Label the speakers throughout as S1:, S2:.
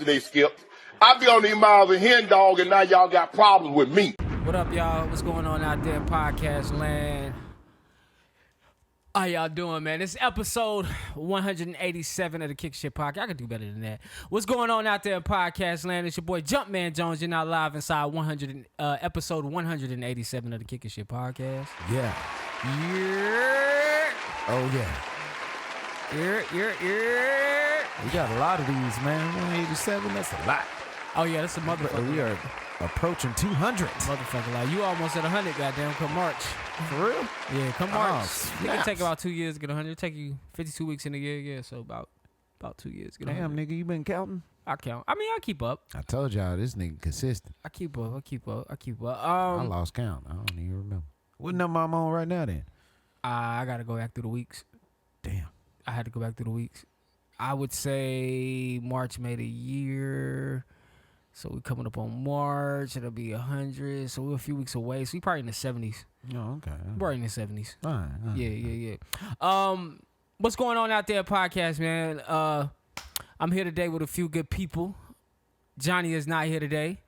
S1: yesterday, Skip. I be on these miles of hen dog, and now y'all got problems with me.
S2: What up, y'all? What's going on out there in podcast land? How y'all doing, man? This is episode 187 of the Kick Shit Podcast. I can do better than that. What's going on out there in podcast land? It's your boy Jumpman Jones. You're now live inside episode 187 of the Kick Shit Podcast.
S3: Yeah.
S2: Yeah.
S3: Oh, yeah.
S2: Yeah.
S3: We got a lot of these, man. 187, that's a lot.
S2: Oh, yeah, that's a motherfucker.
S3: We are approaching 200.
S2: Motherfucker, like, you almost at 100, goddamn, come March.
S3: For real?
S2: Yeah, come March.
S3: Oh,
S2: It'll take about 2 years to get 100. It'll take you 52 weeks in a year, yeah, so about 2 years to get 100.
S3: Damn, nigga, you been counting?
S2: I count. I mean, I keep up.
S3: I told y'all, this nigga consistent.
S2: I keep up.
S3: I lost count. I don't even remember. What number I'm on right now, then?
S2: I got to go back through the weeks.
S3: Damn.
S2: I had to go back through the weeks. I would say March made a year. So we're coming up on March. It'll be 100. So we're a few weeks away. So we probably in the 70s.
S3: Oh, okay.
S2: Probably in the 70s.
S3: All right.
S2: Yeah. What's going on out there, podcast, man? I'm here today with a few good people. Johnny is not here today.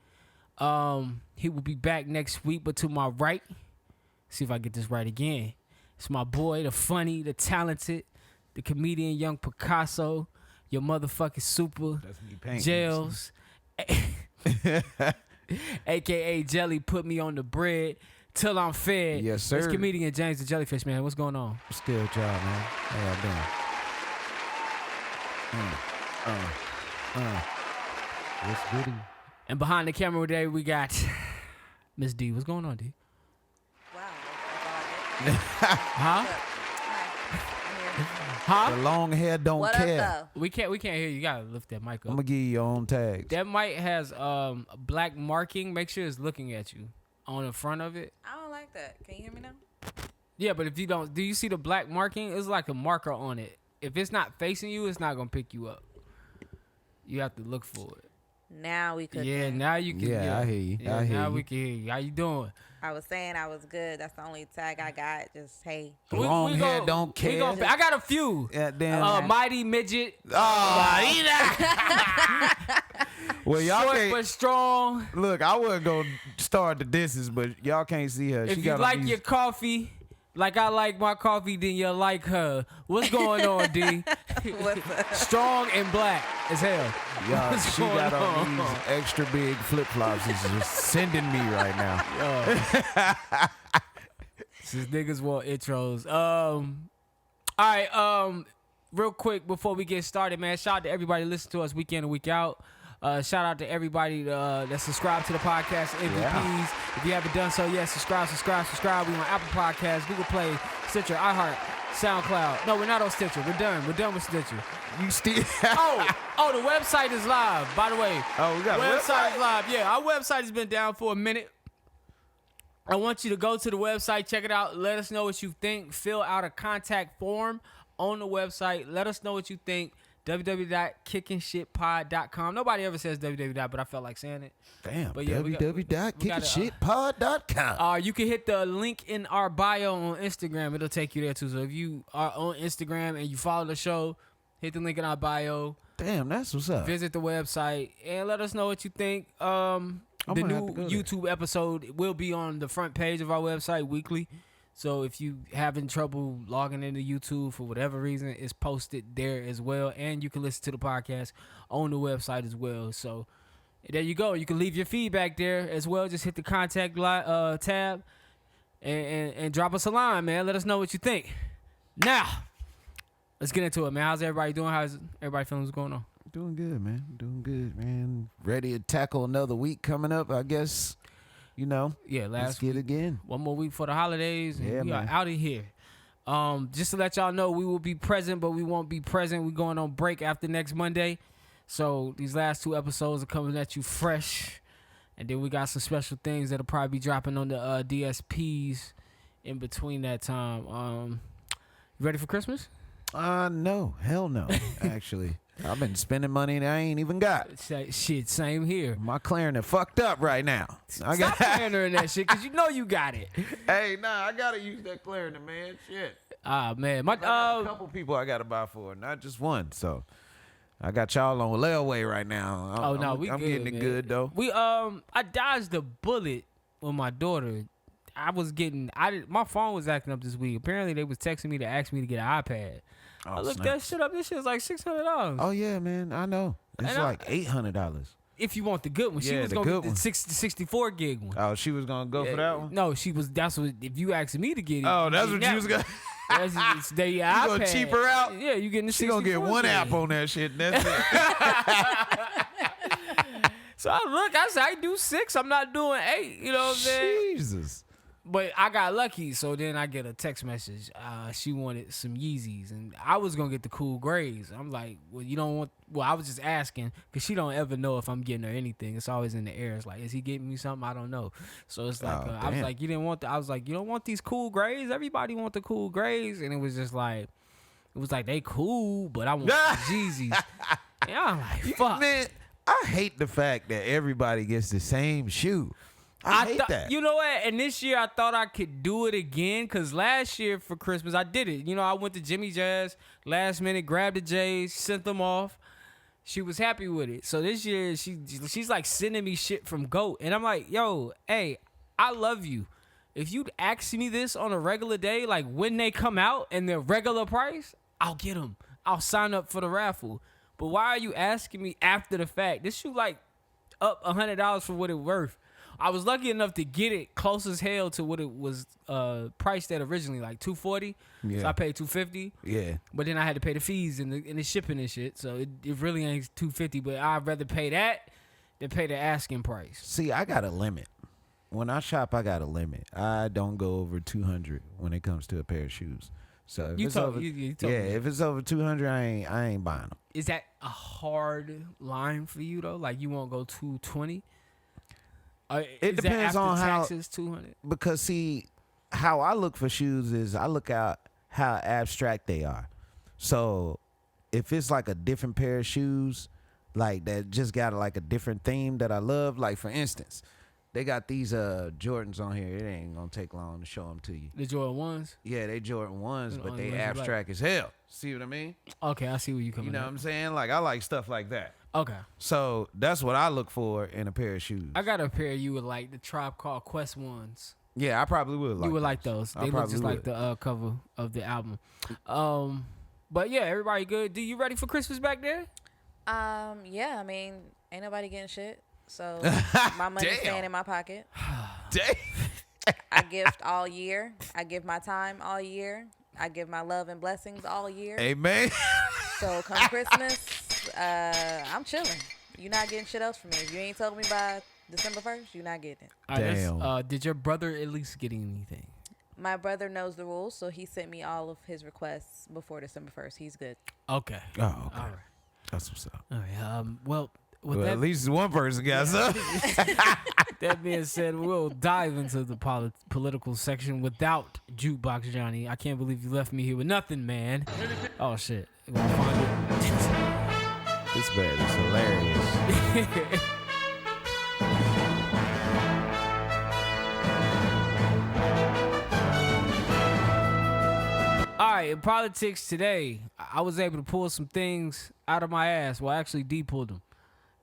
S2: He will be back next week, but to my right, see if I get this right again. It's my boy, the funny, the talented, the comedian, Young Picasso, your motherfucking super, Jails, a.k.a. Jelly, put me on the bread till I'm fed.
S3: Yes, sir.
S2: It's comedian James the Jellyfish, man. What's going on?
S3: Still y'all, man. How y'all doing? What's goody?
S2: And behind the camera today, we got Miss D. What's going on, D?
S4: Wow, that's all I get.
S2: Huh?
S4: Hi,
S3: The long hair don't
S4: what
S3: care.
S4: up,
S2: We can't hear you. You gotta lift that mic
S3: I'm
S2: up.
S3: gonna give you your own tags.
S2: That mic has black marking. Make sure it's looking at you on the front of it.
S4: though? I don't like that. Can you hear me now?
S2: Yeah, but if you don't, do you see the black marking? It's like a marker on it. If it's not facing you, it's not gonna pick you up. You have to look for it.
S4: Now we could.
S2: Yeah, now you can.
S3: Yeah, I hear you.
S2: Yeah,
S3: I hear
S2: now
S3: you.
S2: we can hear you. How you doing?
S4: I was saying I was good. That's the only tag I got. Just hey.
S3: Long hair don't care.
S2: I got a few.
S3: Yeah, damn.
S2: Mighty midget.
S3: Well, y'all
S2: Short
S3: can't
S2: but strong.
S3: look. I wasn't gonna start the disses, but y'all can't see her.
S2: If
S3: She
S2: you
S3: got
S2: like your coffee, like I like my coffee, then you like her. What's going on, D?
S4: What's up?
S2: Strong and black as hell.
S3: y'all.
S2: What's
S3: She
S2: going
S3: got on
S2: on?
S3: these extra big flip flops. She's just sending me right now.
S2: Since niggas want intros. All right, real quick before we get started, man, shout out to everybody listening to us week in and week out. Shout out to everybody that subscribe to the podcast, MVPs.
S3: Yeah.
S2: If you haven't done so yet, subscribe. We on Apple Podcasts, Google Play, Stitcher, iHeart, SoundCloud. No, we're not on Stitcher. We're done. We're done with Stitcher.
S3: You still?
S2: Oh, the website is live, by the way.
S3: Oh, we got a
S2: website is live. Yeah, our website has been down for a minute. I want you to go to the website, check it out. Let us know what you think. Fill out a contact form on the website. Let us know what you think. www.kickingshitpod.com. Nobody ever says www, but I felt like saying it.
S3: Damn.
S2: But yeah,
S3: www.kickingshitpod.com.
S2: You can hit the link in our bio on Instagram. It'll take you there too. So if you are on Instagram and you follow the show, hit the link in our bio.
S3: Damn, that's what's up.
S2: Visit the website and let us know what you think. The
S3: gonna
S2: new
S3: have to go there.
S2: YouTube episode will be on the front page of our website weekly. So if you having trouble logging into YouTube for whatever reason, it's posted there as well. And you can listen to the podcast on the website as well. So there you go. You can leave your feedback there as well. Just hit the contact tab and drop us a line, man. Let us know what you think. Now, let's get into it, man. How's everybody doing? How's everybody feeling? What's going on?
S3: Doing good, man. Ready to tackle another week coming up, I guess. You know.
S2: Yeah,
S3: Let's get again.
S2: One more week for the holidays, and
S3: Yeah,
S2: we
S3: man.
S2: are out of here. Just to let y'all know, we will be present, but we won't be present. We're going on break after next Monday. So these last 2 episodes are coming at you fresh. And then we got some special things that'll probably be dropping on the DSPs in between that time. You ready for Christmas?
S3: No. Hell no, actually. I've been spending money that I ain't even got.
S2: Shit, same here.
S3: My clarinet fucked up right now.
S2: Stop playing her in that shit, because you know you got it.
S3: Hey, nah, I gotta use that clarinet, man. Shit.
S2: Ah, man.
S3: I got a couple people I gotta buy for, not just one. So I got y'all on layaway right now. I'm
S2: good,
S3: getting it
S2: man.
S3: good though.
S2: I dodged a bullet with my daughter. My phone was acting up this week. Apparently they was texting me to ask me to get an iPad. I looked that shit up. This shit was like $600.
S3: Oh yeah, man. I know. It's like $800.
S2: If you want the good one, she
S3: Yeah,
S2: was
S3: the
S2: gonna
S3: good
S2: get
S3: one.
S2: the 64 gig one.
S3: Oh, she was gonna go for that one.
S2: No, she was. That's what. If you asked me to get it.
S3: Oh, that's what you was gonna.
S2: It's the
S3: You
S2: iPad.
S3: gonna cheap her out?
S2: Yeah, you getting the.
S3: She gonna get
S2: 64
S3: one
S2: gig.
S3: app on that shit. And that's it.
S2: So I said I do 6. I'm not doing 8. You know what I'm saying?
S3: Jesus.
S2: But I got lucky, so then I get a text message. She wanted some Yeezys, and I was gonna get the cool grays. I'm like, well, you don't want. Well, I was just asking because she don't ever know if I'm getting her anything. It's always in the air. It's like, is he getting me something? I don't know. So it's like, I was like, you didn't want. I was like, you don't want these cool grays. Everybody want the cool grays, and it was just like, they cool, but I want the Yeezys. And I'm like, fuck.
S3: Man, I hate the fact that everybody gets the same shoe. I hate that.
S2: You know what? And this year I thought I could do it again because last year for Christmas I did it. You know, I went to Jimmy Jazz last minute, grabbed the J's, sent them off. She was happy with it. So this year she's like sending me shit from GOAT. And I'm like, yo, hey, I love you. If you'd ask me this on a regular day, like when they come out and they're regular price, I'll get them. I'll sign up for the raffle. But why are you asking me after the fact? This shoe like up $100 for what it worth. I was lucky enough to get it close as hell to what it was priced at originally, like $240.
S3: Yeah.
S2: So I paid $250.
S3: Yeah.
S2: But then I had to pay the fees and the shipping and shit. So it really ain't $250. But I'd rather pay that than pay the asking price.
S3: See, I got a limit. When I shop, I got a limit. I don't go over 200 when it comes to a pair of shoes. So if
S2: You
S3: it's
S2: told
S3: over,
S2: me.
S3: if it's over 200, I ain't buying them.
S2: Is that a hard line for you though? Like you won't go 220?
S3: It depends on how.
S2: Taxes 200.
S3: Because see, how I look for shoes is I look at how abstract they are. So if it's like a different pair of shoes, like that just got like a different theme that I love. Like for instance, they got these Jordans on here. It ain't gonna take long to show them to you.
S2: The Jordan 1s?
S3: Yeah, they Jordan 1s, but
S2: only
S3: they
S2: ones you
S3: abstract as hell. See what I mean?
S2: Okay, I see where you coming
S3: You know
S2: at.
S3: what I'm saying? Like I like stuff like that.
S2: Okay.
S3: So that's what I look for in a pair of shoes.
S2: I got a pair of you with like the Tribe Called Quest ones.
S3: Yeah, I probably would like
S2: You would like those.
S3: I
S2: They look
S3: probably
S2: just like
S3: would.
S2: the cover of the album. But yeah, everybody good. Do you ready for Christmas back there?
S4: Yeah, I mean, ain't nobody getting shit. So my money's
S3: Damn.
S4: staying in my pocket.
S3: Dang.
S4: I gift all year. I give my time all year. I give my love and blessings all year.
S3: Amen.
S4: So come Christmas, I'm chilling. You're not getting shit else from me. If you ain't told me by December 1st, you're not getting it.
S2: All right,
S3: Damn.
S2: did your brother at least get anything?
S4: My brother knows the rules, so he sent me all of his requests before December 1st. He's good.
S2: Okay.
S3: Oh, okay.
S2: All right.
S3: That's what's up.
S2: All right. Well, with
S3: Well,
S2: that,
S3: at least one person got something.
S2: that being said, we'll dive into the political section without Jukebox Johnny. I can't believe you left me here with nothing, man. Oh, shit. We'll find it.
S3: This man is hilarious.
S2: All right, in politics today, I was able to pull some things out of my ass. Well, actually, D pulled them.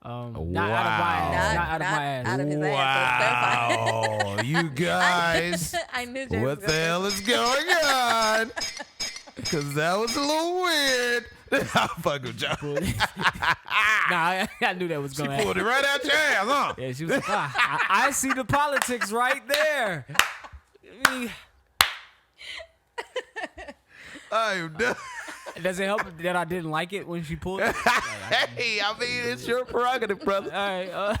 S2: Not out of my ass. Not out of my ass.
S4: Out of his ass. So
S3: Wow, you guys.
S4: I knew James
S3: What
S4: was
S3: the
S4: gonna
S3: hell is going on? Because that was a little weird. I'll fuck with y'all.
S2: Nah, I knew that was
S3: She
S2: going to happen.
S3: pulled it right out your ass, huh?
S2: Yeah, she was like, I see the politics right there.
S3: I am done.
S2: Does it help that I didn't like it when she pulled it?
S3: Hey, I mean, it's your prerogative, brother.
S2: All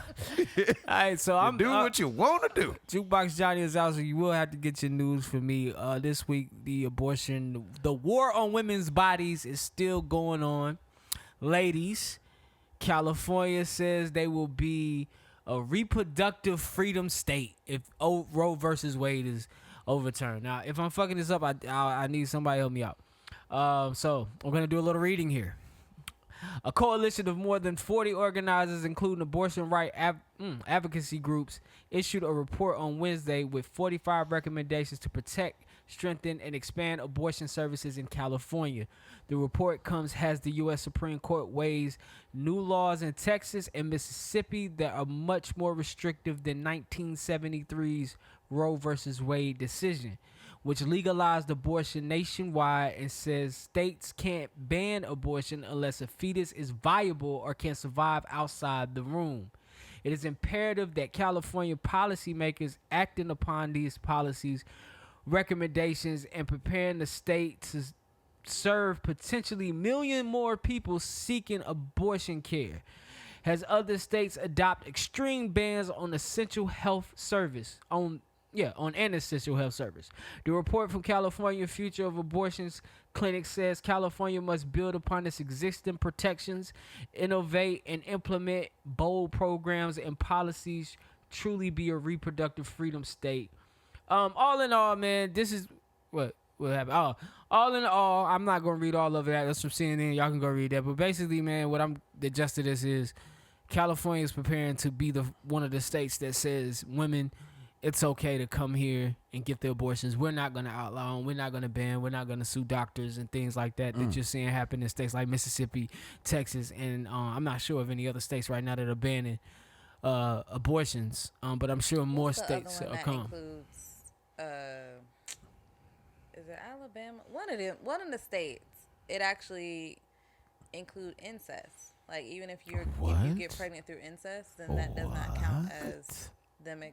S2: right, so I'm
S3: Do what you want to do.
S2: Jukebox Johnny is out, so you will have to get your news for me. This week, the war on women's bodies is still going on. Ladies, California says they will be a reproductive freedom state if Roe versus Wade is overturned. Now, if I'm fucking this up, I need somebody to help me out. So we're going to do a little reading here. A coalition of more than 40 organizers, including abortion right advocacy groups, issued a report on Wednesday with 45 recommendations to protect strengthen and expand abortion services in California. The report comes as the U.S. Supreme Court weighs new laws in Texas and Mississippi that are much more restrictive than 1973's Roe v. Wade decision, which legalized abortion nationwide and says states can't ban abortion unless a fetus is viable or can survive outside the womb. It is imperative that California policymakers acting upon these policies, recommendations, and preparing the state to serve potentially million more people seeking abortion care. As other states adopt extreme bans on essential health service, on an essential health service. The report from California Future of Abortions Clinic says California must build upon its existing protections, innovate and implement bold programs and policies, truly be a reproductive freedom state. All in all, man, this is what happened. Oh, all in all, I'm not gonna read all of that. That's from CNN. Y'all can go read that. But basically, man, the gist of this is California is preparing to be one of the states that says women, it's okay to come here and get the abortions. We're not going to outlaw them. We're not going to ban. We're not going to sue doctors and things like that that you're seeing happen in states like Mississippi, Texas, and I'm not sure of any other states right now that are banning abortions. But I'm sure more states are coming.
S4: Includes, is it Alabama? One of the states. It actually include incest. Like even if you get pregnant through incest, then that does not count as an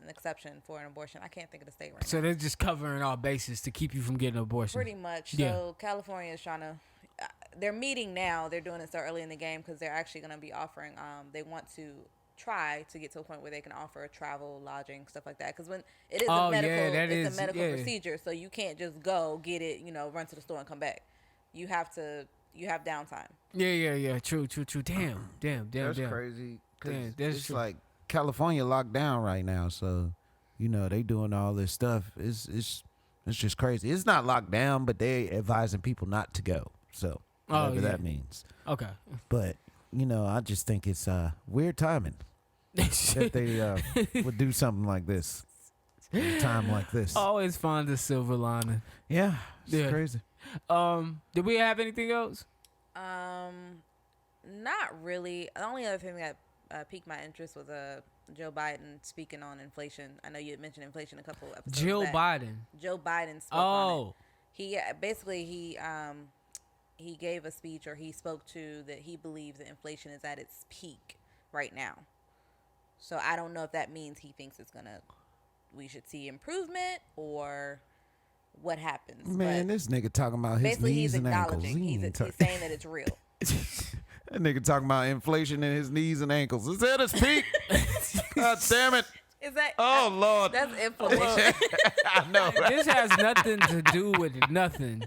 S4: exception for an abortion. I can't think of the state right now.
S2: So they're just covering all bases to keep you from getting an abortion.
S4: Pretty much.
S2: Yeah.
S4: So California is trying to. They're meeting now. They're doing it so early in the game because they're actually going to be offering. They want to try to get to a point where they can offer travel, lodging, stuff like that. Because when it is a medical procedure, so you can't just go get it, run to the store and come back. You have downtime.
S2: Yeah. True. Damn.
S3: That's crazy.
S2: Damn, that's
S3: it's
S2: true.
S3: like California locked down right now, so they doing all this stuff. It's just crazy. It's not locked down, but they advising people not to go. So whatever that means.
S2: Okay.
S3: But I just think it's weird timing that they would do something like this at a time like this.
S2: Always find the silver lining.
S3: Yeah, it's crazy.
S2: Did we have anything else?
S4: Not really. The only other thing that piqued my interest was Joe Biden speaking on inflation. I know you had mentioned inflation a couple episodes back. Joe Biden spoke on it. He gave a speech, or he spoke to that he believes that inflation is at its peak right now. So I don't know if that means he thinks we should see improvement or what happens.
S3: Man, this nigga talking about his knees and ankles.
S4: He's saying that it's real.
S3: That nigga talking about inflation in his knees and ankles. Is that his peak? God damn it.
S4: Is that?
S3: Oh, Lord.
S4: That's inflation.
S3: I know, right?
S2: This has nothing to do with nothing.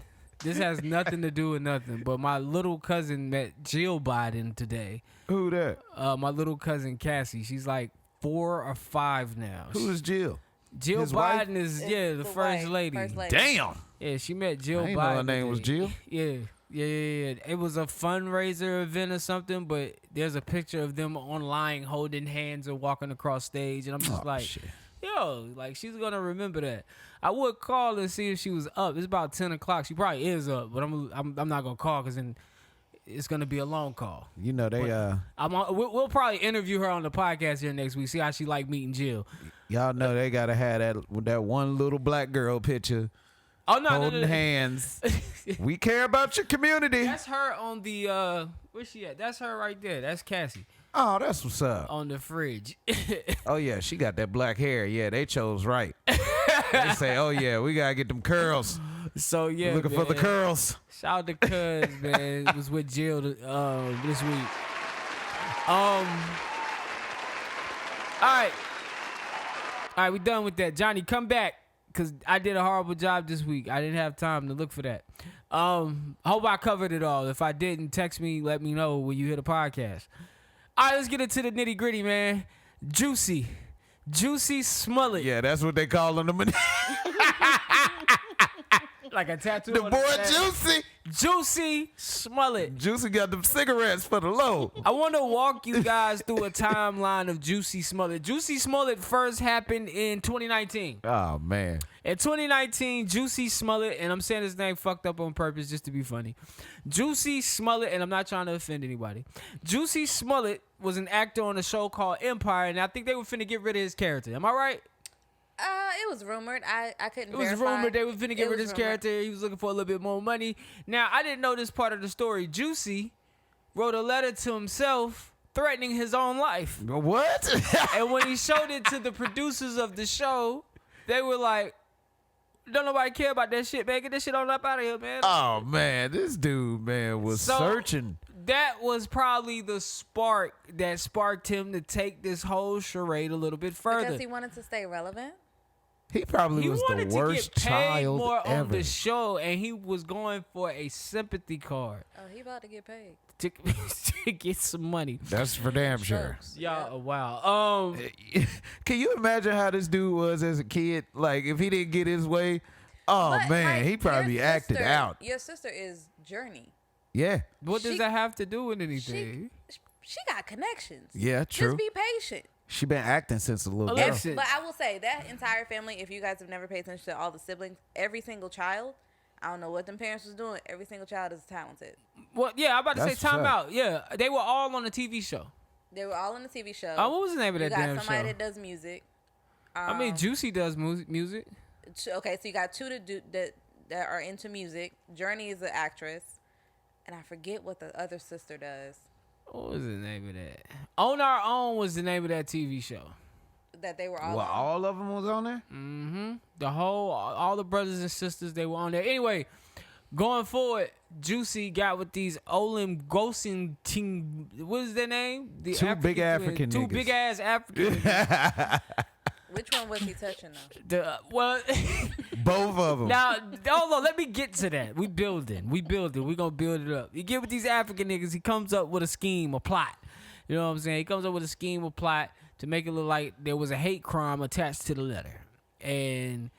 S2: But my little cousin met Jill Biden today.
S3: Who that?
S2: My little cousin Cassie. She's like 4 or 5 now.
S3: Who is Jill?
S2: Jill
S3: His
S2: Biden
S3: wife?
S2: is the first lady.
S3: Damn.
S2: Yeah, she met Jill
S3: I
S2: Biden.
S3: didn't know her name was Jill.
S2: Yeah. It was a fundraiser event or something, but there's a picture of them online holding hands and walking across stage, and I'm just
S3: shit.
S2: yo, like she's gonna remember that. I would call and see if she was up. It's about 10 o'clock. She probably is up, but I'm not gonna call because then it's gonna be a long call. We'll probably interview her on the podcast here next week. See how she like meeting Jill.
S3: Y'all know they gotta have that one little black girl picture.
S2: Oh no,
S3: holding hands. We care about your community.
S2: That's her on the where's she at? That's her right there. That's Cassie.
S3: Oh, that's what's up.
S2: On the fridge.
S3: Oh yeah, she got that black hair. Yeah, they chose right. They say, oh yeah, we gotta get them curls.
S2: So yeah,
S3: we're looking for the curls.
S2: Shout out to Cuz, man. It was with Jill this week. All right, we done with that. Johnny, come back. Because I did a horrible job this week. I didn't have time to look for that. Hope I covered it all. If I didn't, text me, let me know when you hear the podcast. All right, let's get into the nitty gritty, man. Jussie Smollette.
S3: Yeah, that's what they call him.
S2: Like a tattoo.
S3: The
S2: on
S3: boy
S2: his back. Jussie Smollette.
S3: Juicy got them cigarettes for the low.
S2: I want to walk you guys through a timeline of Jussie Smollette. Jussie Smollette first happened in 2019.
S3: Oh, man.
S2: In 2019, Jussie Smollette, and I'm saying his name fucked up on purpose just to be funny. Jussie Smollette, and I'm not trying to offend anybody. Jussie Smollette was an actor on a show called Empire, and I think they were finna get rid of his character. Am I right?
S4: It was rumored. I couldn't
S2: It was
S4: verify.
S2: rumored they were finna get rid of his
S4: rumored.
S2: character. He was looking for a little bit more money. Now, I didn't know this part of the story. Jussie wrote a letter to himself threatening his own life.
S3: What?
S2: And when he showed it to the producers of the show, they were like, don't nobody care about that shit, man. Get that shit on up out of here, man.
S3: Oh, man. This dude, man, was searching.
S2: That was probably the spark that sparked him to take this whole charade a little bit further.
S4: Because he wanted to stay relevant.
S3: He probably
S2: He
S3: was
S2: wanted
S3: the
S2: to
S3: worst
S2: get paid
S3: child
S2: more on
S3: ever.
S2: the show, and he was going for a sympathy card
S4: Oh, he about to get paid.
S2: to get some money.
S3: That's for damn sure.
S4: Jokes.
S2: Y'all, wow.
S3: Can you imagine how this dude was as a kid? Like, if he didn't get his way, oh,
S4: But,
S3: man,
S4: like,
S3: he probably
S4: your
S3: acted
S4: sister-
S3: out.
S4: Your sister is Journey.
S3: Yeah.
S2: What does
S4: She-
S2: that have to do with anything?
S4: She got connections.
S3: Yeah, true.
S4: Just be patient.
S3: She been acting since a little
S2: Listen.
S3: girl.
S2: Shit.
S4: But I will say that entire family, if you guys have never paid attention to all the siblings, every single child, I don't know what them parents was doing. Every single child is talented.
S2: Well, yeah, I'm about to
S3: That's
S2: say time
S3: what's
S2: out. Yeah, they were all on the TV show.
S4: They were all in the TV show.
S2: Oh, what was the name of
S4: you
S2: that
S4: got
S2: damn
S4: somebody
S2: show?
S4: that does music.
S2: I mean, Jussie does music.
S4: Okay, so you got two that are into music. Journey is an actress, and I forget what the other sister does.
S2: What was the name of that? On Our Own was the name of that TV show.
S4: That they were all.
S3: Well,
S4: on.
S3: all of them was on there?
S2: All the brothers and sisters, they were on there. Anyway, going forward, Jussie got with these Olim Gosin team. What is their name? The
S3: Two big African
S2: Two
S3: niggas.
S2: big ass African niggas.
S4: Which one was he touching though?
S3: Both of them.
S2: Now, hold on, let me get to that. We building. We gonna build it up. You get with these African niggas, he comes up with a scheme, a plot. You know what I'm saying? He comes up with a scheme, a plot to make it look like there was a hate crime attached to the letter. And,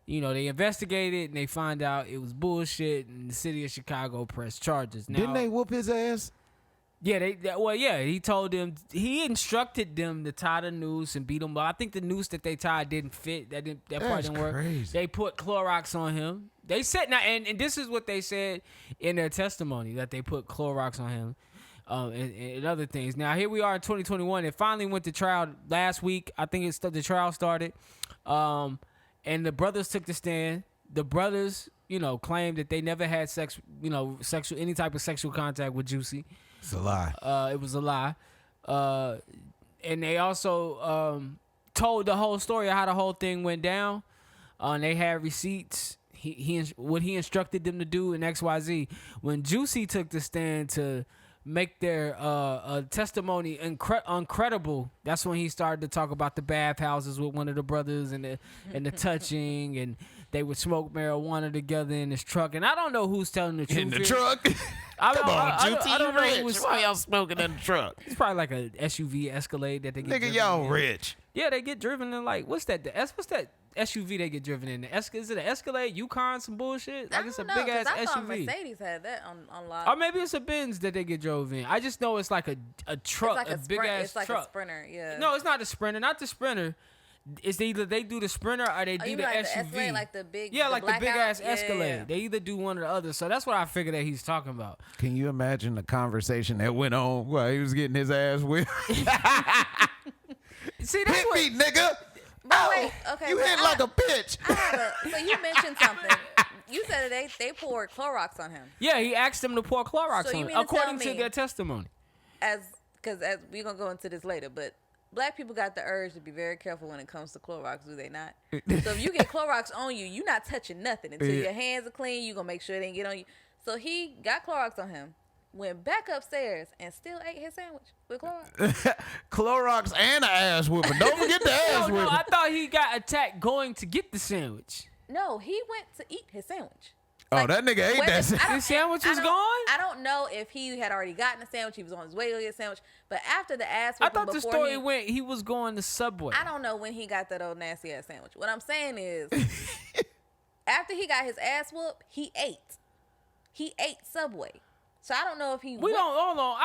S2: you know, they investigated and they find out it was bullshit, and the city of Chicago pressed charges. Now,
S3: Didn't they whoop his ass?
S2: Yeah, he told them, he instructed them to tie the noose and beat him up. I think the noose that they tied didn't fit. That part
S3: That's
S2: didn't work.
S3: crazy.
S2: They put Clorox on him. They said, now, and this is what they said in their testimony, that they put Clorox on him and other things. Now, here we are in 2021. It finally went to trial last week. I think the trial started. And the brothers took the stand. The brothers, you know, claimed that they never had sex, you know, any type of sexual contact with Jussie.
S3: It's a lie.
S2: It was a lie. And they also told the whole story of how the whole thing went down. And they had receipts. What he instructed them to do in XYZ. When Jussie took the stand to make their testimony uncredible, that's when he started to talk about the bathhouses with one of the brothers and the touching, and they would smoke marijuana together in his truck. And I don't know who's telling the truth.
S3: In the
S2: here.
S3: truck?
S2: Come
S3: on, Jussie,
S2: I don't know
S3: you
S2: who's.
S3: rich. Why y'all smoking in the truck?
S2: It's probably like a SUV Escalade that they get.
S3: Nigga,
S2: driven
S3: y'all
S2: in.
S3: rich.
S2: Yeah, they get driven in like what's that? What's that SUV they get driven in? Is it an Escalade, Yukon, some bullshit? Like it's a big ass
S4: I thought
S2: SUV.
S4: Mercedes had that on lock.
S2: Or maybe it's a Benz that they get drove in. I just know it's like a truck,
S4: it's like
S2: a big ass
S4: it's like
S2: truck.
S4: a Sprinter. Yeah.
S2: No, it's not the Sprinter. Not the Sprinter. It's either they do the Sprinter or they do
S4: you
S2: the
S4: mean like
S2: SUV.
S4: the Escalade, like the big.
S2: Yeah, like the big ass
S4: blackout?
S2: Escalade.
S4: Yeah.
S2: They either do one or the other. So that's what I figured that he's talking about.
S3: Can you imagine the conversation that went on while he was getting his ass whipped?
S2: See, that's
S3: Hit
S2: what.
S3: me, nigga.
S4: But wait, okay.
S3: You
S4: but
S3: hit
S4: I-
S3: like a bitch.
S4: So you mentioned something. You said that they poured Clorox on him
S2: Yeah, he asked them to pour Clorox
S4: So you
S2: on him,
S4: mean to
S2: according
S4: tell
S2: to
S4: me-
S2: their testimony.
S4: because we're gonna go into this later, but black people got the urge to be very careful when it comes to Clorox, do they not? So if you get Clorox on you, you're not touching nothing until
S3: Yeah.
S4: your hands are clean. You gonna make sure it didn't get on you. So he got Clorox on him, went back upstairs, and still ate his sandwich with Clorox.
S3: Clorox and an ass whooping. Don't forget the ass
S2: No,
S3: whooping.
S2: I thought he got attacked going to get the sandwich.
S4: No, he went to eat his sandwich.
S3: Oh, that nigga ate
S4: whether-
S3: that shit.
S4: I don't-
S2: His sandwich
S4: I
S2: was
S4: don't-
S2: gone?
S4: I don't know if he had already gotten a sandwich. He was on his way to get a sandwich. But after the ass
S2: I
S4: whipping,
S2: thought the
S4: before
S2: story
S4: he,
S2: went he was going to Subway.
S4: I don't know when he got that old nasty ass sandwich. What I'm saying is, after he got his ass whooped, he ate. He ate Subway. So I don't know if he.
S2: I don't know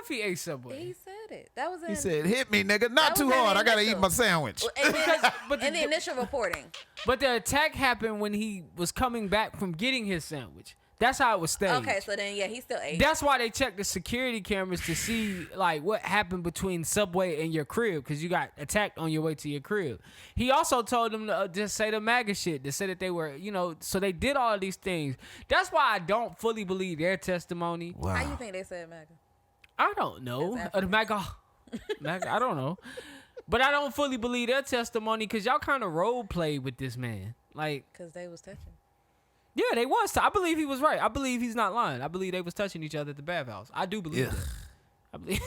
S2: if he ate Subway.
S4: He said it. That was in.
S3: He said, "Hit me, nigga, not
S4: That
S3: too
S4: was in
S3: hard.
S4: the
S3: I gotta eat
S4: initial.
S3: my sandwich."
S4: And then,
S2: But
S4: in the initial reporting.
S2: But the attack happened when he was coming back from getting his sandwich. That's how it was staged.
S4: Okay, so then he still ate.
S2: That's why they checked the security cameras to see like what happened between Subway and your crib, because you got attacked on your way to your crib. He also told them to just say the MAGA shit, to say that they were, so they did all of these things. That's why I don't fully believe their testimony.
S3: Wow.
S4: How you think they said MAGA?
S2: I don't know.
S4: That's
S2: MAGA, I don't know. But I don't fully believe their testimony because y'all kind of role played with this man. Like,
S4: Because they was touching.
S2: yeah, they was. I believe he was right. I believe he's not lying. I believe they was touching each other at the bathhouse. I do believe that. I believe.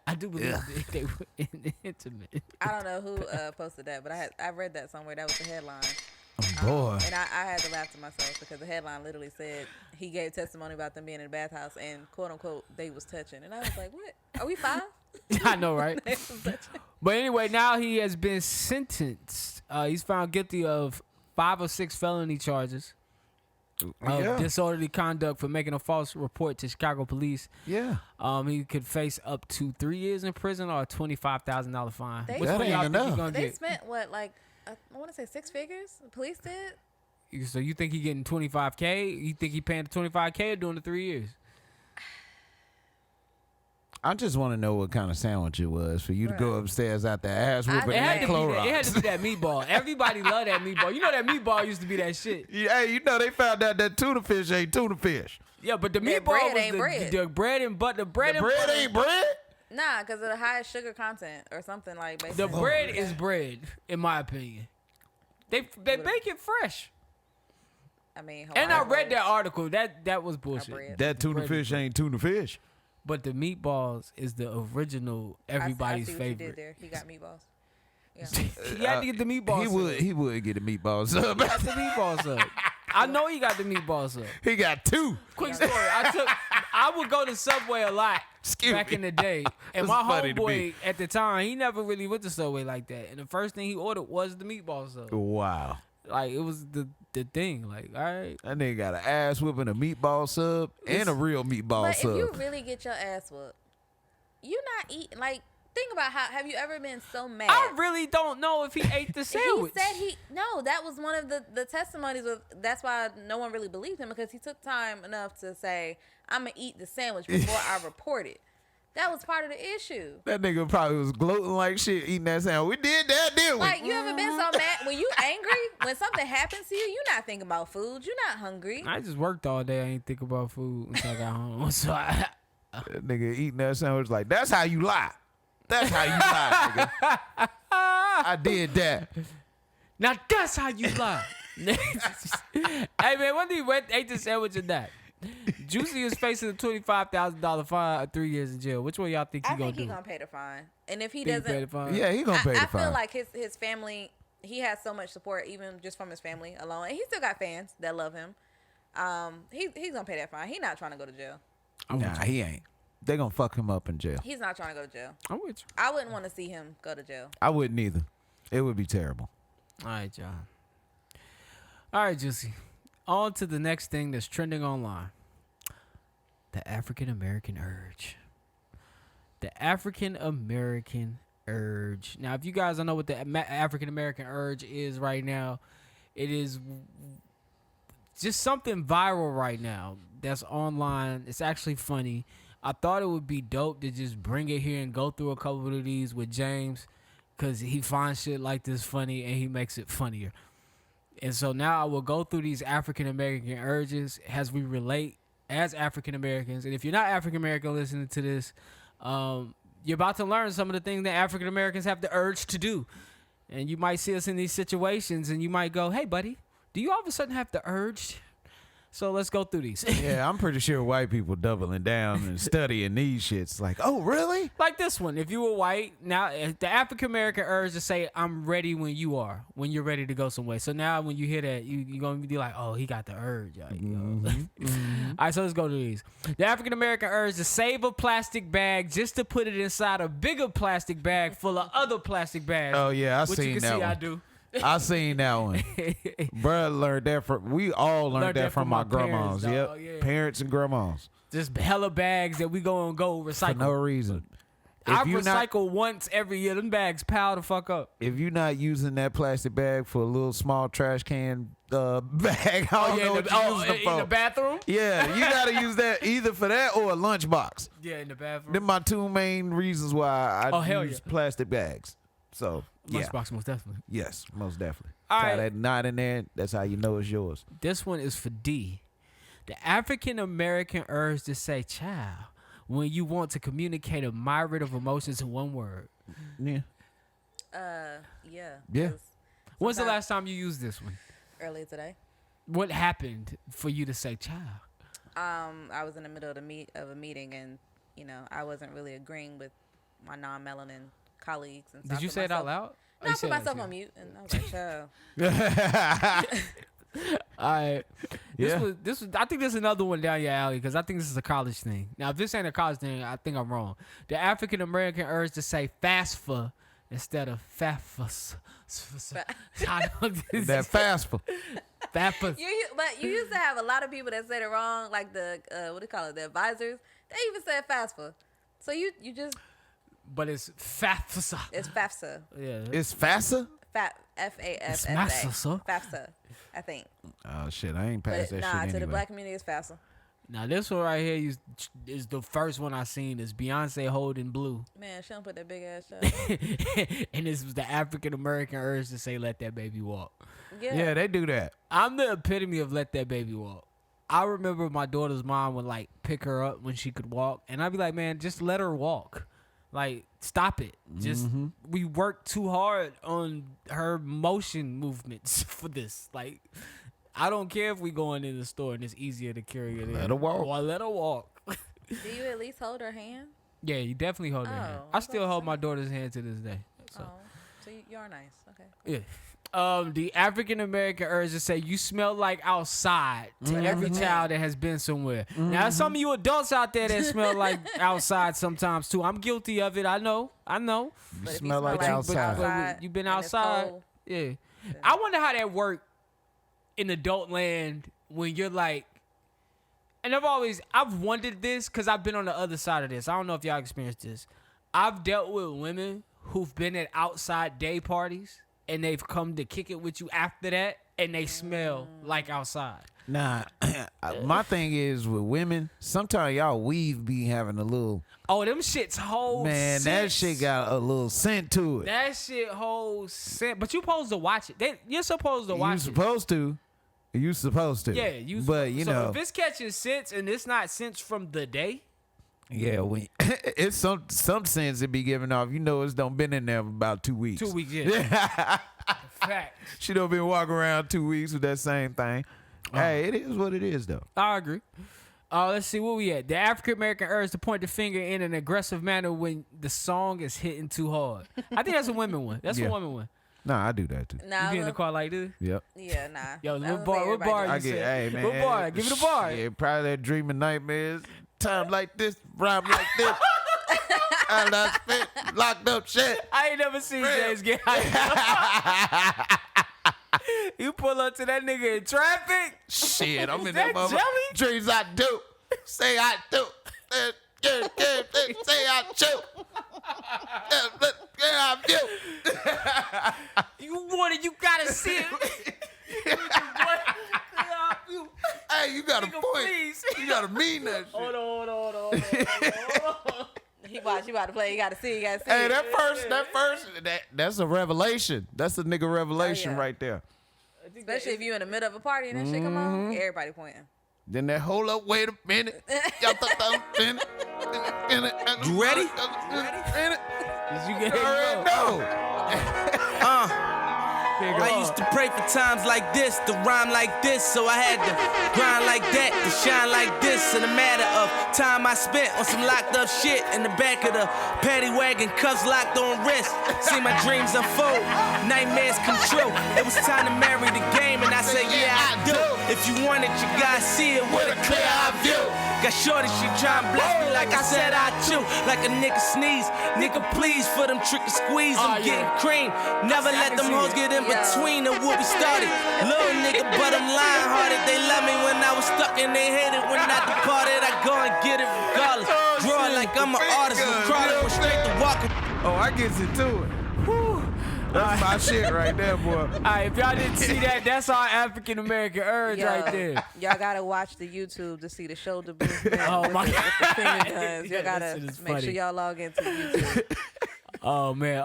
S2: I do believe that they were intimate.
S4: I don't know who posted that, but I read that somewhere. That was the headline.
S3: Oh, boy.
S4: And I had to laugh to myself because the headline literally said he gave testimony about them being in the bathhouse and quote unquote they was touching. And I was like, what? Are we 5?
S2: I know, right?
S4: They was touching.
S2: But anyway, now he has been sentenced. He's found guilty of 5 or 6 felony charges of disorderly conduct for making a false report to Chicago police.
S3: Yeah.
S2: He could face up to 3 years in prison or a $25,000 fine.
S4: They
S2: Which
S3: That
S2: one
S3: ain't
S2: y'all think he
S3: enough.
S2: gonna
S4: They
S2: get?
S4: spent what, like, I want to say 6 figures? The police did?
S2: So you think he getting $25K? You think he paying the $25K or doing the 3 years?
S3: I just want to know what kind of sandwich it was for you to go upstairs after ass whooping
S2: It had,
S3: and
S2: to be that, it had
S3: Clorox.
S2: to be that meatball. Everybody loved that meatball. You know that meatball used to be that shit.
S3: Yeah, hey, they found out that tuna fish ain't tuna fish.
S2: Yeah, but the
S4: That
S2: meatball
S4: bread
S2: was
S4: ain't
S2: the bread and butter. The bread,
S3: The
S2: and
S3: bread
S2: butter,
S3: ain't bread?
S4: Nah, because of the high sugar content or something like
S2: The
S4: basically.
S2: bread is bread, in my opinion. They bake it fresh.
S4: I mean,
S2: And I
S4: Hawaii
S2: read that article. That was
S4: rolls,
S2: bullshit.
S4: bread.
S3: That tuna
S2: bread
S3: fish ain't tuna fish.
S2: But the meatballs is the original, everybody's
S4: I see what you did
S2: favorite.
S4: there. He got meatballs. Yeah.
S2: He had to get the meatballs.
S3: He would get the meatballs up.
S2: He got the meatballs up. I know he got the meatballs up.
S3: He got 2.
S2: Quick story. I would go to Subway a lot back in the day. And
S3: That's
S2: my
S3: funny to
S2: homeboy
S3: me.
S2: at the time, he never really went to Subway like that. And the first thing he ordered was the meatball sub.
S3: Wow.
S2: Like, it was the thing. Like, all right.
S3: That nigga got an ass whooping, a meatball sub, and a real meatball
S4: But
S3: sub.
S4: if you really get your ass whooped, you're not eating. Like, think about have you ever been so mad?
S2: I really don't know if he ate the sandwich.
S4: He said no. That was one of the testimonies. That's why no one really believed him, because he took time enough to say, "I'm gonna eat the sandwich before I report it." That was part of the issue.
S3: That nigga probably was gloating like shit eating that sandwich. We did that, didn't we?
S4: Like, you ever been so mad when you angry when something happens to you? You're not thinking about food. You're not hungry.
S2: I just worked all day. I ain't think about food until I got home. So
S3: That nigga eating that sandwich like, that's how you lie. That's how you lie, nigga. I did that.
S2: now that's how you lie. Hey man, whether he ate the sandwich or not, Jussie is facing a $25,000 fine or 3 years in jail. Which one y'all think he
S4: I
S2: gonna
S4: think he's
S2: do?
S4: gonna pay the fine. And if he
S2: Think he
S4: doesn't,
S2: pay the fine?
S3: Yeah, he gonna pay the
S4: I
S3: fine.
S4: feel like his family, he has so much support, even just from his family alone. And he still got fans that love him. He's gonna pay that fine. He's not trying to go to jail.
S3: Nah, he ain't. They gonna fuck him up in jail.
S4: He's not trying to go to jail.
S2: I'm with you.
S4: I wouldn't want to see him go to jail.
S3: I wouldn't either. It would be terrible.
S2: All right, y'all. All right, Jussie. On to the next thing that's trending online. The African American urge. The African American urge. Now, if you guys don't know what the African American urge is right now, it is just something viral right now that's online. It's actually funny. I thought it would be dope to just bring it here and go through a couple of these with James, because he finds shit like this funny and he makes it funnier. And so now I will go through these African American urges as we relate as African Americans. And if you're not African American listening to this, you're about to learn some of the things that African Americans have the urge to do. And you might see us in these situations and you might go, hey, buddy, do you all of a sudden have the urge? So let's go through these.
S3: Yeah, I'm pretty sure white people doubling down and studying these shits. Like, oh, really?
S2: Like this one. If you were white, now the African American urge to say, I'm ready when you are, when you're ready to go somewhere. So now when you hear that, you're going to be like, oh, he got the urge. Like, All right, so let's go to these. The African American urge to save a plastic bag just to put it inside a bigger plastic bag full of other plastic bags.
S3: Oh, yeah, I
S2: Which
S3: seen
S2: you can
S3: that
S2: see
S3: one.
S2: I do.
S3: I seen that one. Bruh learned that from. We all learned that from our grandmas.
S2: Parents,
S3: Yep, parents and grandmas.
S2: Just hella bags that we go recycle.
S3: For no reason.
S2: I
S3: If you
S2: recycle once every year. Them bags pile the fuck up.
S3: If you're not using that plastic bag for a little small trash can bag, I don't know what you use them for.
S2: In the bathroom?
S3: Yeah, you gotta use that either for that or a lunchbox.
S2: Yeah, in the bathroom.
S3: Them my two main reasons why I use plastic bags. So yeah,
S2: Lunchbox, most definitely.
S3: yes, most definitely.
S2: All
S3: Tie
S2: right.
S3: that knot in there. That's how you know it's yours.
S2: This one is for D. The African American urge to say "child" when you want to communicate a myriad of emotions in one word.
S3: Yeah.
S4: Yeah.
S3: Yeah.
S4: 'cause
S2: When's the
S4: sometimes-
S2: last time you used this one?
S4: Earlier today.
S2: What happened for you to say "child"?
S4: I was in the middle of a meeting, and I wasn't really agreeing with my non-melanin colleagues. And so
S2: Did
S4: I
S2: you
S4: put
S2: say it out
S4: myself-
S2: loud?
S4: No, I put myself on mute, and I was like, "Child."
S2: All right.
S3: Yeah.
S2: This was. I think this is another one down your alley because I think this is a college thing. Now, if this ain't a college thing, I think I'm wrong. The African American urge to say "FAFSA" instead of "FAFSA."
S3: That fast for.
S2: FAFSA.
S4: But you used to have a lot of people that said it wrong, like the what do you call it, the advisors. They even said FAFSA. So you just
S2: But it's FAFSA.
S4: it's FAFSA.
S2: Yeah.
S3: It's FAFSA?
S2: It's
S4: FAFSA.
S2: massa.
S4: FAFSA, I think.
S3: Oh shit, I ain't
S4: But
S3: passed that
S4: nah,
S3: shit
S4: to
S3: anyway.
S4: the black community, it's FAFSA.
S2: Now this one right here is the first one I seen. Is Beyonce holding Blue,
S4: Man, she don't put that big ass shot.
S2: and this was the African American urge to say "Let that baby walk."
S3: Yeah, they do that.
S2: I'm the epitome of "Let that baby walk." I remember my daughter's mom would like pick her up when she could walk, and I'd be like, "Man, just let her walk. Like, stop it. Just we worked too hard on her motion movements for this. Like, I don't care if we going in the store and it's easier to carry it in.
S3: Let her walk.
S2: Or let her walk."
S4: Do you at least hold her hand?
S2: Yeah, you definitely hold her hand.
S4: Oh,
S2: I still hold my daughter's hand to this day. So,
S4: So you are nice. Okay.
S2: yeah. The African American urge to say "you smell like outside" to every child that has been somewhere. Now, there's some of you adults out there that smell like outside sometimes too. I'm guilty of it. I know.
S3: You
S4: But if
S3: smell like
S4: you
S3: outside.
S2: You've been
S4: and it's
S2: outside.
S4: cold,
S2: Yeah. I wonder how that worked in adult land when you're like, and I've wondered this because I've been on the other side of this. I don't know if y'all experienced this. I've dealt with women who've been at outside day parties and they've come to kick it with you after that and they smell like outside.
S3: Nah, my thing is with women, sometimes y'all weave be having a little,
S2: Oh, them shits hold
S3: man, that shit got a little scent to it.
S2: That shit holds scent. But you supposed to watch it. You're supposed to watch
S3: You
S2: it.
S3: supposed to. You supposed to.
S2: Yeah,
S3: But you know,
S2: if it's catching scents and it's not scents from the day,
S3: yeah, when it's some sense it be giving off. You know, it's don't been in there for about 2 weeks.
S2: 2 weeks, yeah. Fact.
S3: She don't been walking around 2 weeks with that same thing. Hey, it is what it is though.
S2: I agree. Let's see where we at. The African American urge to point the finger in an aggressive manner when the song is hitting too hard. I think that's a women one. That's
S3: Yeah.
S2: a women one.
S3: Nah, I do that too.
S4: Nah,
S2: You be in the car like this?
S3: Yep.
S4: yeah, nah.
S2: Yo,
S4: I
S2: what
S4: would
S2: bar?
S4: say
S2: What
S4: everybody
S2: bar?
S4: do.
S3: I
S2: You
S3: get,
S2: said?
S3: hey man.
S2: What bar? Give it a bar.
S3: Yeah, probably that dreaming nightmares. Time like this, rhyme like this. I done spent locked up shit.
S2: I ain't never seen James get high. You pull up to that nigga in traffic.
S3: Shit, I'm in
S2: that
S3: that motherfucker.
S2: jelly?
S3: Dreams I do. Say I do. Say I do. I do.
S2: You want it, you gotta see it.
S3: Hey, you got a
S2: Nigga,
S3: point.
S2: please.
S3: You gotta mean that shit.
S2: Hold on.
S4: He about to play. You gotta see.
S3: Hey, that's a revelation. That's a nigga revelation
S4: yeah.
S3: right there.
S4: Especially if you in the middle of a party and that shit come on, everybody pointing.
S3: Then that hold up, wait a minute.
S5: You ready?
S2: You get
S3: already know.
S5: I used to pray for times like this, to rhyme like this, so I had to grind like that, to shine like this. In a matter of time I spent on some locked up shit in the back of the paddy wagon, cuffs locked on wrist. See my dreams unfold, nightmares come true. It was time to marry the game, and I said, yeah, I do. If you want it, you gotta see it with a clear eye view. Got shorty, she tryna bless me like I said I chew. Like a nigga sneeze, nigga please for them trick and squeeze. I'm getting cream. Never let them hoes get in between of what we started. Little nigga, but I'm lying hearted. They love me when I was stuck and they hated when I departed. I go and get it regardless. Draw it like I'm an artist. Crawling from straight to walking.
S3: Oh, I gets into it. Whew. That's my shit right there, boy.
S2: All right, if y'all didn't see that, that's our African American urge right there.
S4: Y'all gotta watch the YouTube to see the shoulder movement.
S2: Oh my God.
S4: With the finger guns. Y'all
S2: Yeah, that
S4: gotta
S2: shit is
S4: make sure
S2: funny.
S4: y'all log into YouTube.
S2: Oh man,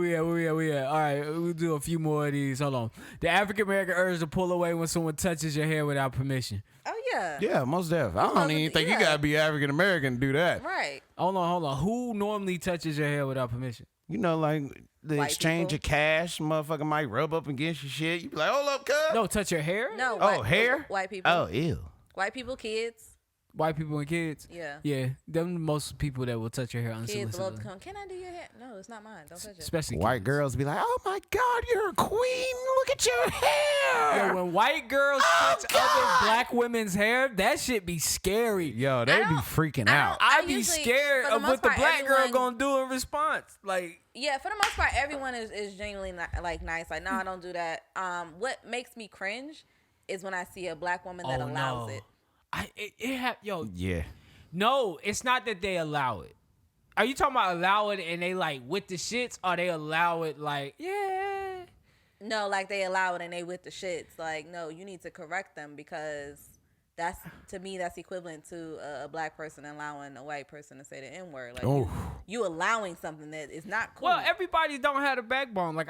S2: where we at? All right, we'll do a few more of these. Hold on. The African American urge to pull away when someone touches your hair without permission.
S4: Oh yeah.
S3: Yeah, most definitely. I don't even think you gotta be African American to do that.
S4: Right.
S2: Hold on. Who normally touches your hair without permission?
S3: You know, like the
S4: White
S3: exchange
S4: people.
S3: of cash, motherfucker might rub up against your shit. You be like, hold up, cuz.
S2: No, touch your hair?
S4: No.
S3: Oh, hair?
S4: White people.
S3: Oh, ew.
S4: White people, kids.
S2: White people and kids?
S4: Yeah.
S2: Yeah, them most people that will touch your hair
S4: Kids love
S2: unsolicitedly.
S4: to come. Can I do your hair? No, it's not mine. Don't touch it.
S2: Especially
S3: White
S2: kids.
S3: girls be like, oh my God, you're a queen. Look at your hair.
S2: Yo, when white girls touch other black women's hair, that shit be scary.
S3: Yo, they be freaking out.
S2: I be
S4: usually,
S2: scared
S4: for the
S2: of
S4: most
S2: what the
S4: part,
S2: black girl
S4: everyone-
S2: gonna do in response. Like,
S4: Yeah, for the most part, everyone is genuinely like nice. Like, no, I don't do that. What makes me cringe is when I see a black woman that allows it.
S3: Yeah.
S2: No, it's not that they allow it. Are you talking about allow it and they like with the shits, or they allow it like, yeah?
S4: No, like they allow it and they with the shits. Like, no, you need to correct them because that's, to me, that's equivalent to a black person allowing a white person to say the N word. Like, you allowing something that is not cool.
S2: Well, everybody don't have a backbone. Like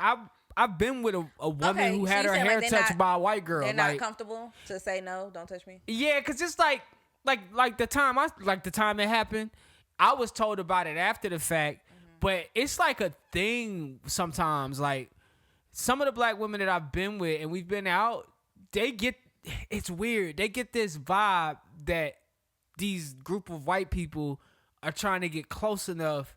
S2: I've been with a woman who
S4: so
S2: had
S4: you
S2: her
S4: saying,
S2: hair
S4: like, they're
S2: touched
S4: not-
S2: by a white girl.
S4: They're
S2: like,
S4: not comfortable to say no, don't touch me.
S2: yeah, cause it's like the time it happened, I was told about it after the fact, but it's like a thing sometimes. Like some of the black women that I've been with and we've been out, it's weird. They get this vibe that these group of white people are trying to get close enough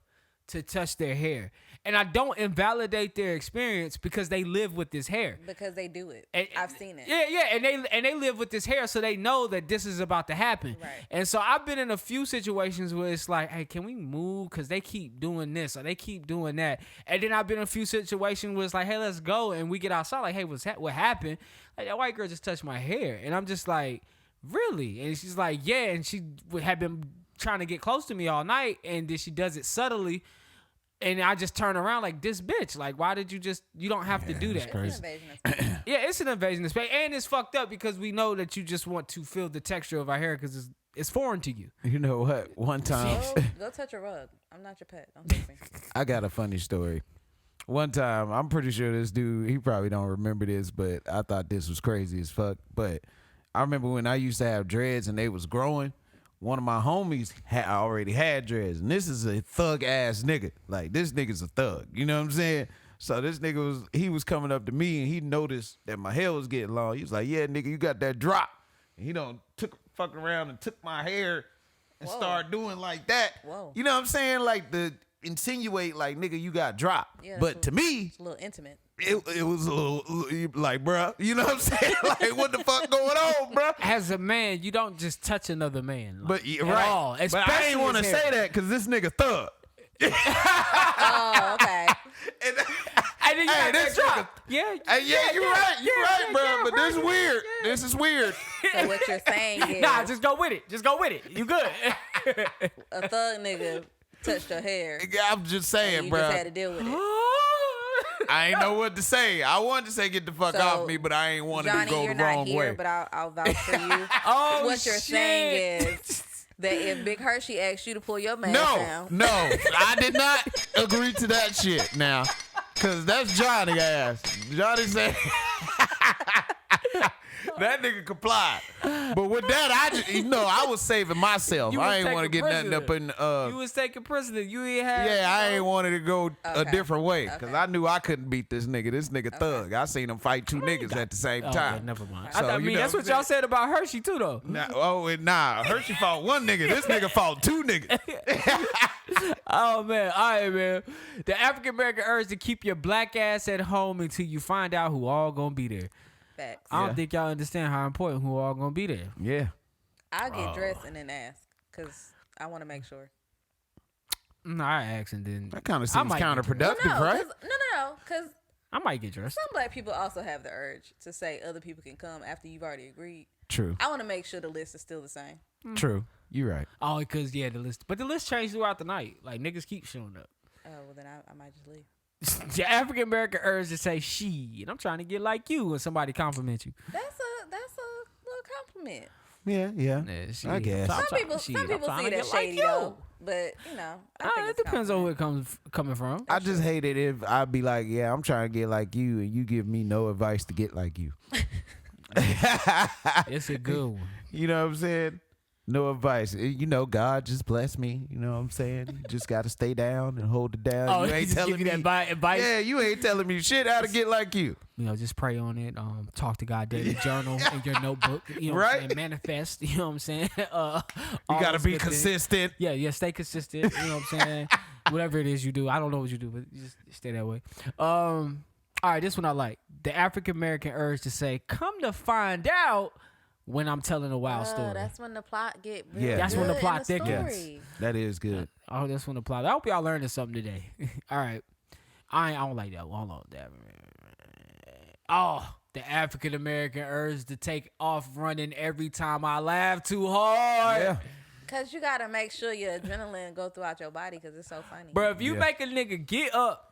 S2: to touch their hair. And I don't invalidate their experience because they live with this hair.
S4: Because they do it.
S2: And-
S4: I've seen it.
S2: Yeah, and they live with this hair, so they know that this is about to happen.
S4: Right.
S2: And so I've been in a few situations where it's like, hey, can we move? Because they keep doing this or they keep doing that. And then I've been in a few situations where it's like, hey, let's go. And we get outside, like, hey, what happened? Like, that white girl just touched my hair. And I'm just like, really? And she's like, yeah. And she had been trying to get close to me all night. And then she does it subtly. And I just turn around like, this bitch. Like, why did you don't have to do that.
S4: It's an invasion of space.
S2: Yeah, it's an invasion of space. And it's fucked up because we know that you just want to feel the texture of our hair because it's foreign to you.
S3: You know what? One time,
S4: Go touch a rug. I'm not your pet. Don't touch me.
S3: I got a funny story. One time, I'm pretty sure this dude, he probably don't remember this, but I thought this was crazy as fuck. But I remember when I used to have dreads and they was growing, one of my homies already had dreads. And this is a thug ass nigga. Like, this nigga's a thug. You know what I'm saying? So this nigga was coming up to me and he noticed that my hair was getting long. He was like, yeah, nigga, you got that drop. And he took fucking around and took my hair and started doing like that.
S4: Whoa.
S3: You know what I'm saying? Like, insinuate like, nigga, you got dropped.
S4: Yeah,
S3: but to me,
S4: it's a little intimate.
S3: it was a little like, bruh, you know what I'm saying? Like, what the fuck going on, bruh?
S2: As a man, you don't just touch another man. Like,
S3: But
S2: at
S3: right,
S2: all,
S3: but I
S2: especially
S3: ain't want to
S2: his hair.
S3: say that because this nigga thug.
S4: Oh, okay.
S3: And,
S2: And then you
S3: hey,
S2: got
S3: this
S2: that
S3: nigga,
S2: drop. Yeah,
S3: you're right, bro. But this is weird. This is weird.
S4: So what you're saying is
S2: Nah, just go with it. Just go with it. You good.
S4: a thug nigga touched your hair.
S3: I'm just
S4: And
S3: saying,
S4: you
S3: bro.
S4: just had to deal with it.
S3: I ain't know what to say. I wanted to say get the fuck
S4: So,
S3: off me, but I ain't wanted
S4: Johnny,
S3: to go
S4: you're
S3: the wrong
S4: not here,
S3: way.
S4: but I'll vouch for you.
S2: Oh,
S4: What you're saying
S2: shit.
S4: is that if Big Hershey asked you to pull your man down,
S3: No, I did not agree to that shit now. Cause that's Johnny ass. Johnny said that nigga complied. But with that, I was saving myself.
S2: You
S3: I
S2: was
S3: ain't want to
S2: taking
S3: get nothing up in
S2: You was taking precedent. You ain't have.
S3: I ain't wanted to go a
S4: Okay.
S3: different way. Cause
S4: Okay.
S3: I knew I couldn't beat this nigga. This nigga thug. I seen him fight two niggas at the same
S2: Oh,
S3: time.
S2: okay, never mind.
S3: So,
S2: I
S3: you
S2: mean,
S3: know
S2: that's
S3: what
S2: what
S3: I'm
S2: y'all said about Hershey too, though.
S3: Nah, Hershey fought one nigga. This nigga fought two niggas.
S2: Oh man, all right, man. The African American urge to keep your black ass at home until you find out who all gonna be there.
S4: facts.
S2: I don't think y'all understand how important who all gonna be there.
S3: Yeah.
S4: I'll get dressed and then ask because I want to make sure.
S2: No, I asked and then
S3: That kind of
S2: I
S3: seems
S2: might get
S3: counterproductive,
S4: no,
S3: right?
S4: no, because
S2: I might get dressed.
S4: Some black people also have the urge to say other people can come after you've already agreed.
S3: True.
S4: I want to make sure the list is still the same.
S3: True. You're right.
S2: Oh, because the list, but the list changed throughout the night. Like niggas keep showing up.
S4: Oh, well then I might just leave.
S2: The African American urge to say she, and I'm trying to get like you when somebody compliment you.
S4: That's a little compliment.
S3: Yeah. I guess.
S4: Some people see it as shady though, but you know, I think
S2: it depends on where it coming from.
S3: I just hate it if I'd be like, yeah, I'm trying to get like you, and you give me no advice to get like you.
S2: It's a good one.
S3: You know what I'm saying? No advice. You know, God just bless me. You know what I'm saying? You just got to stay down and hold it down.
S2: Oh,
S3: you ain't
S2: just
S3: telling
S2: give you
S3: me
S2: that advice.
S3: Yeah, you ain't telling me shit how to get like you.
S2: You know, just pray on it. Talk to God daily. Journal in your notebook. You know,
S3: Right?
S2: What I'm saying? Manifest. You know what I'm saying?
S3: You got to be consistent.
S2: Yeah. Stay consistent. You know what I'm saying? Whatever it is you do, I don't know what you do, but just stay that way. All right, this one I like. The African American urge to say, "Come to find out." When I'm telling a wild story.
S4: That's when the plot get really
S3: Yeah.
S2: That's when the
S4: good
S2: plot
S4: in the
S2: thickens.
S4: story.
S3: That is good.
S2: Oh, that's when the plot. I hope y'all learned something today. All right. I don't like that one. Hold on. Oh, the African American urge to take off running every time I laugh too hard.
S3: Yeah.
S4: Cause you gotta make sure your adrenaline go throughout your body, cause it's so funny.
S2: Bro, if you make a nigga get up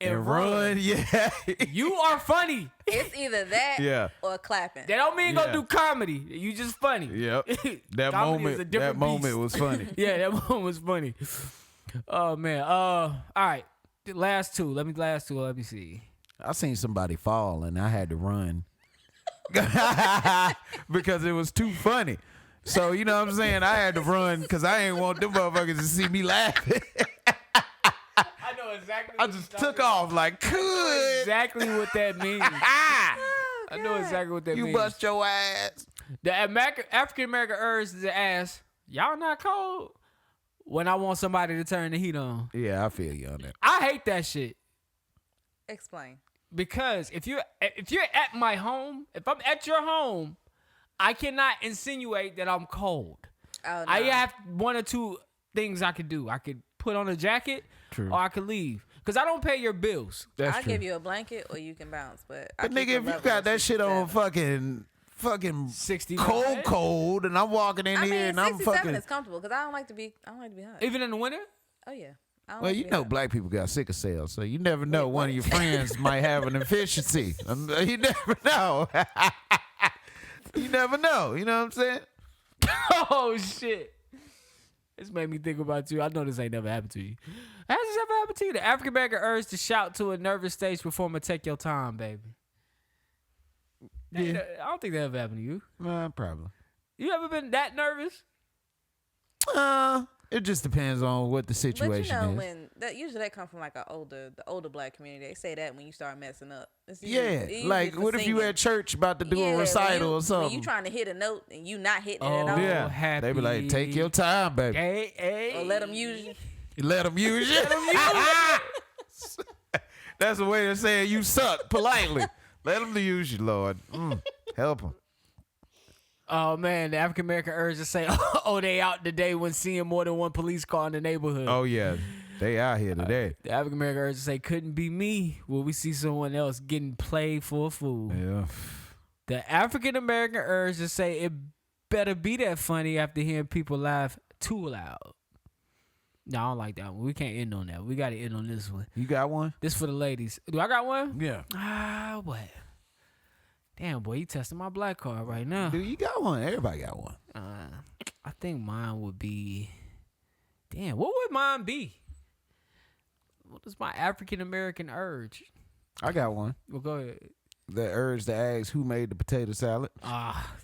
S2: and run,
S3: yeah.
S2: you are funny.
S4: It's either that
S3: Yeah.
S4: or clapping.
S2: That don't mean go
S3: Yeah.
S2: do comedy. You just funny.
S3: Yep. That
S2: Comedy is a
S3: moment.
S2: different
S3: That moment
S2: beast.
S3: was funny.
S2: Yeah, that moment was funny. Oh man. All right. The last two. Let me see.
S3: I seen somebody fall and I had to run because it was too funny. So you know what I'm saying? I had to run because I ain't want them motherfuckers to see me laughing.
S2: I know exactly.
S3: I just took off like, good.
S2: Exactly what that means. I know exactly what that
S3: You
S2: means.
S3: bust your ass.
S2: The African American urge to ask, y'all not cold? When I want somebody to turn the heat on.
S3: Yeah, I feel you on that.
S2: I hate that shit.
S4: Explain.
S2: Because if you're at my home, if I'm at your home, I cannot insinuate that I'm cold.
S4: Oh, no.
S2: I have one or two things I could do. I could put on a jacket,
S3: True.
S2: or I could leave. Because I don't pay your bills.
S3: That's
S4: I'll
S3: true.
S4: give you a blanket or you can bounce. But
S3: Nigga, if you got that shit on fucking
S2: 69.
S3: cold, and I'm walking in
S4: I
S3: here
S4: mean,
S3: and I'm
S4: 67
S3: fucking.
S4: is comfortable because I don't like to be hot.
S2: Even in the winter?
S4: Oh yeah. I don't
S3: Well,
S4: like to
S3: you
S4: be
S3: know,
S4: hot.
S3: black people got sickle cells, so you never know. One of your friends might have an efficiency. You never know. You never know. You know what I'm saying?
S2: Oh, shit. This made me think about you. I know this ain't never happened to you. Has this ever happened to you? The African American urge to shout to a nervous stage performer, take your time, baby.
S3: Yeah.
S2: I don't think that ever happened to you.
S3: Probably.
S2: You ever been that nervous?
S3: It just depends on what the
S4: But
S3: situation
S4: you know,
S3: is.
S4: when that usually that come from like the older black community. They say that when you start messing up. It's
S3: Yeah,
S4: usually
S3: like
S4: for
S3: what if you
S4: singing.
S3: at church about to do
S4: Yeah,
S3: a
S4: when
S3: recital
S4: you-
S3: or something?
S4: When you trying to hit a note and you not hitting it
S2: Oh,
S4: at all.
S3: Yeah,
S2: happy.
S3: they be like, take your time, baby.
S2: Hey.
S4: Or let them use you.
S3: Let them use you. That's a way of saying you suck politely. Let them use you, Lord. Help them.
S2: Oh, man, the African American urge to say, oh, they out today when seeing more than one police car in the neighborhood.
S3: Oh yeah, they out here today.
S2: The African American urge to say, couldn't be me. Will we see someone else getting played for a fool?
S3: Yeah.
S2: The African American urge to say, it better be that funny after hearing people laugh too loud. No, I don't like that one. We can't end on that. We got to end on this one.
S3: You got one?
S2: This for the ladies. Do I got one?
S3: Yeah.
S2: What? Damn, boy, you testing my black card right now.
S3: Dude, you got one. Everybody got one.
S2: I think mine would be. Damn, what would mine be? What is my African American urge?
S3: I got one.
S2: Well, go ahead.
S3: The urge to ask who made the potato salad.
S2: Ah,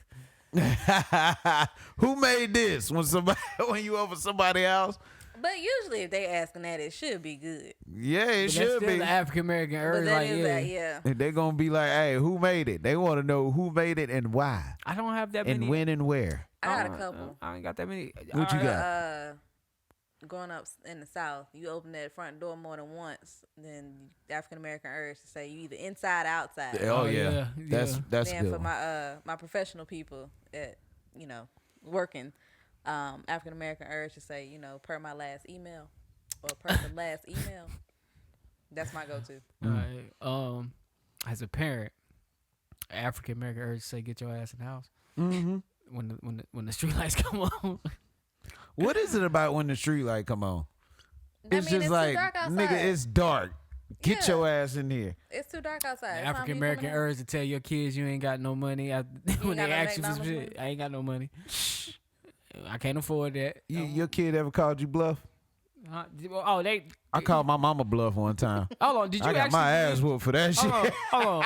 S3: Who made this when you over somebody else?
S4: But usually if they asking that, it should be good.
S3: Yeah, it
S2: but that's
S3: should
S2: still
S3: be.
S2: the African American
S4: But
S2: urge.
S4: that
S2: Like,
S4: is
S2: yeah.
S4: that, yeah.
S3: They're gonna be like, hey, who made it? They want to know who made it and why,
S2: I don't have that many.
S3: and when and where.
S4: I got a couple.
S2: I ain't got that many.
S3: What you got?
S4: Growing up in the South, you open that front door more than once, then the African American urge to say you either inside or outside.
S3: Oh,
S2: Oh,
S3: yeah.
S2: yeah,
S3: That's
S2: yeah.
S3: that's
S4: Then
S3: good.
S4: for
S3: one.
S4: my professional people at working, African American urge to say per my last email or per the last email. That's my go-to.
S2: All right. As a parent, African American urge to say, "Get your ass in the house."
S3: Mm-hmm.
S2: When the street lights come on.
S3: What is it about when the street light come on? It's
S4: too
S3: like,
S4: dark outside.
S3: nigga, it's dark. Get
S4: Yeah.
S3: your ass in here.
S4: It's too dark outside.
S2: The
S4: It's time
S2: African
S4: you coming
S2: American
S4: out.
S2: urge to tell your kids you ain't got no money when
S4: got
S2: they
S4: no
S2: ask you some
S4: McDonald's
S2: shit.
S4: money?
S2: I ain't got no money. I can't afford that.
S3: Your kid ever called you bluff?
S2: Oh, they.
S3: I called my mama bluff one time.
S2: Hold on. Did you
S3: I got
S2: actually
S3: my ass
S2: believe-
S3: whooped for that shit.
S2: Hold on.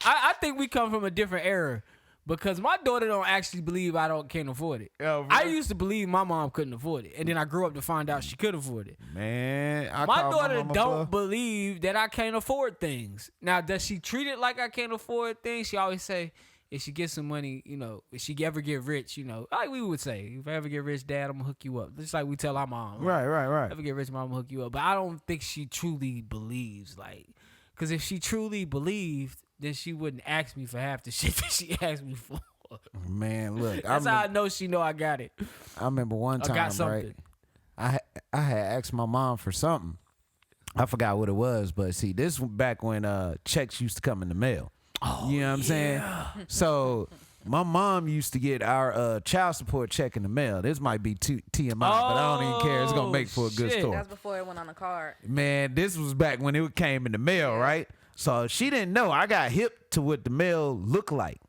S2: I think we come from a different era because my daughter don't actually believe I can't afford it.
S3: Yo,
S2: I used to believe my mom couldn't afford it, and then I grew up to find out she could afford it.
S3: Man, I
S2: My
S3: called
S2: daughter
S3: mama
S2: don't
S3: bluff.
S2: believe that I can't afford things. Now, does she treat it like I can't afford things? She always say, if she gets some money, if she ever get rich, like we would say, if I ever get rich, Dad, I'm gonna hook you up. Just like we tell our mom.
S3: Right.
S2: Ever get rich, Mom, I'm gonna hook you up. But I don't think she truly believes, because if she truly believed, then she wouldn't ask me for half the shit that she asked me for.
S3: Man, look,
S2: That's how I know she know I got it.
S3: I remember one
S2: I
S3: time,
S2: got something.
S3: right? I had asked my mom for something. I forgot what it was, but see, this was back when checks used to come in the mail.
S2: Oh,
S3: You know what I'm saying? So my mom used to get our child support check in the mail. This might be TMI, but I don't even care. It's gonna make for a good
S2: shit.
S3: story.
S4: That's before it went on the card.
S3: Man, this was back when it came in the mail, right? So she didn't know. I got hip to what the mail looked like.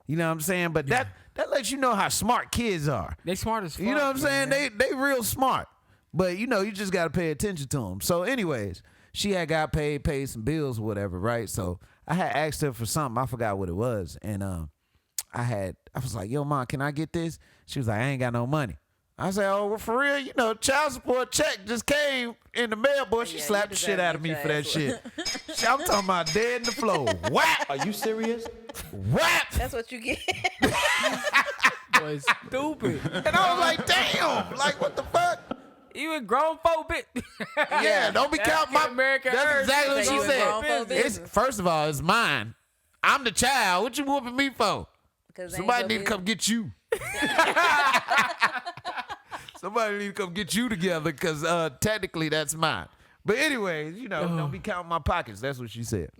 S3: You know what I'm saying? But that lets you know how smart kids are.
S2: They smart as fuck.
S3: You know what I'm saying?
S2: man.
S3: They real smart. But you just got to pay attention to them. So anyways, she had got paid some bills or whatever, right? So I had asked her for something. I forgot what it was. And I was like, yo, Mom, can I get this? She was like, I ain't got no money. I said, oh, well, for real, child support check just came in the mail, boy. She
S4: Yeah,
S3: slapped
S4: you
S3: the shit
S4: deserve
S3: out of
S4: to
S3: me
S4: get
S3: for
S4: your
S3: that
S4: ass
S3: shit. I'm talking about dead in the floor. Whap!
S6: Are you serious?
S3: Whap!
S4: That's what you get.
S2: Boy, stupid.
S3: And I was like, damn, like what the fuck?
S2: Even grown folk bit.
S3: Yeah, don't be counting my
S2: American
S3: That's
S2: urge.
S3: exactly what
S4: Say
S3: she
S4: you in grown
S3: said.
S4: folk
S3: It's
S4: business.
S3: first of all, it's mine. I'm the child. What you whooping me for?
S4: 'Cause they
S3: Somebody
S4: ain't
S3: need to
S4: your
S3: come get you. Somebody need to come get you together because technically that's mine. But anyways, don't be counting my pockets. That's what she said.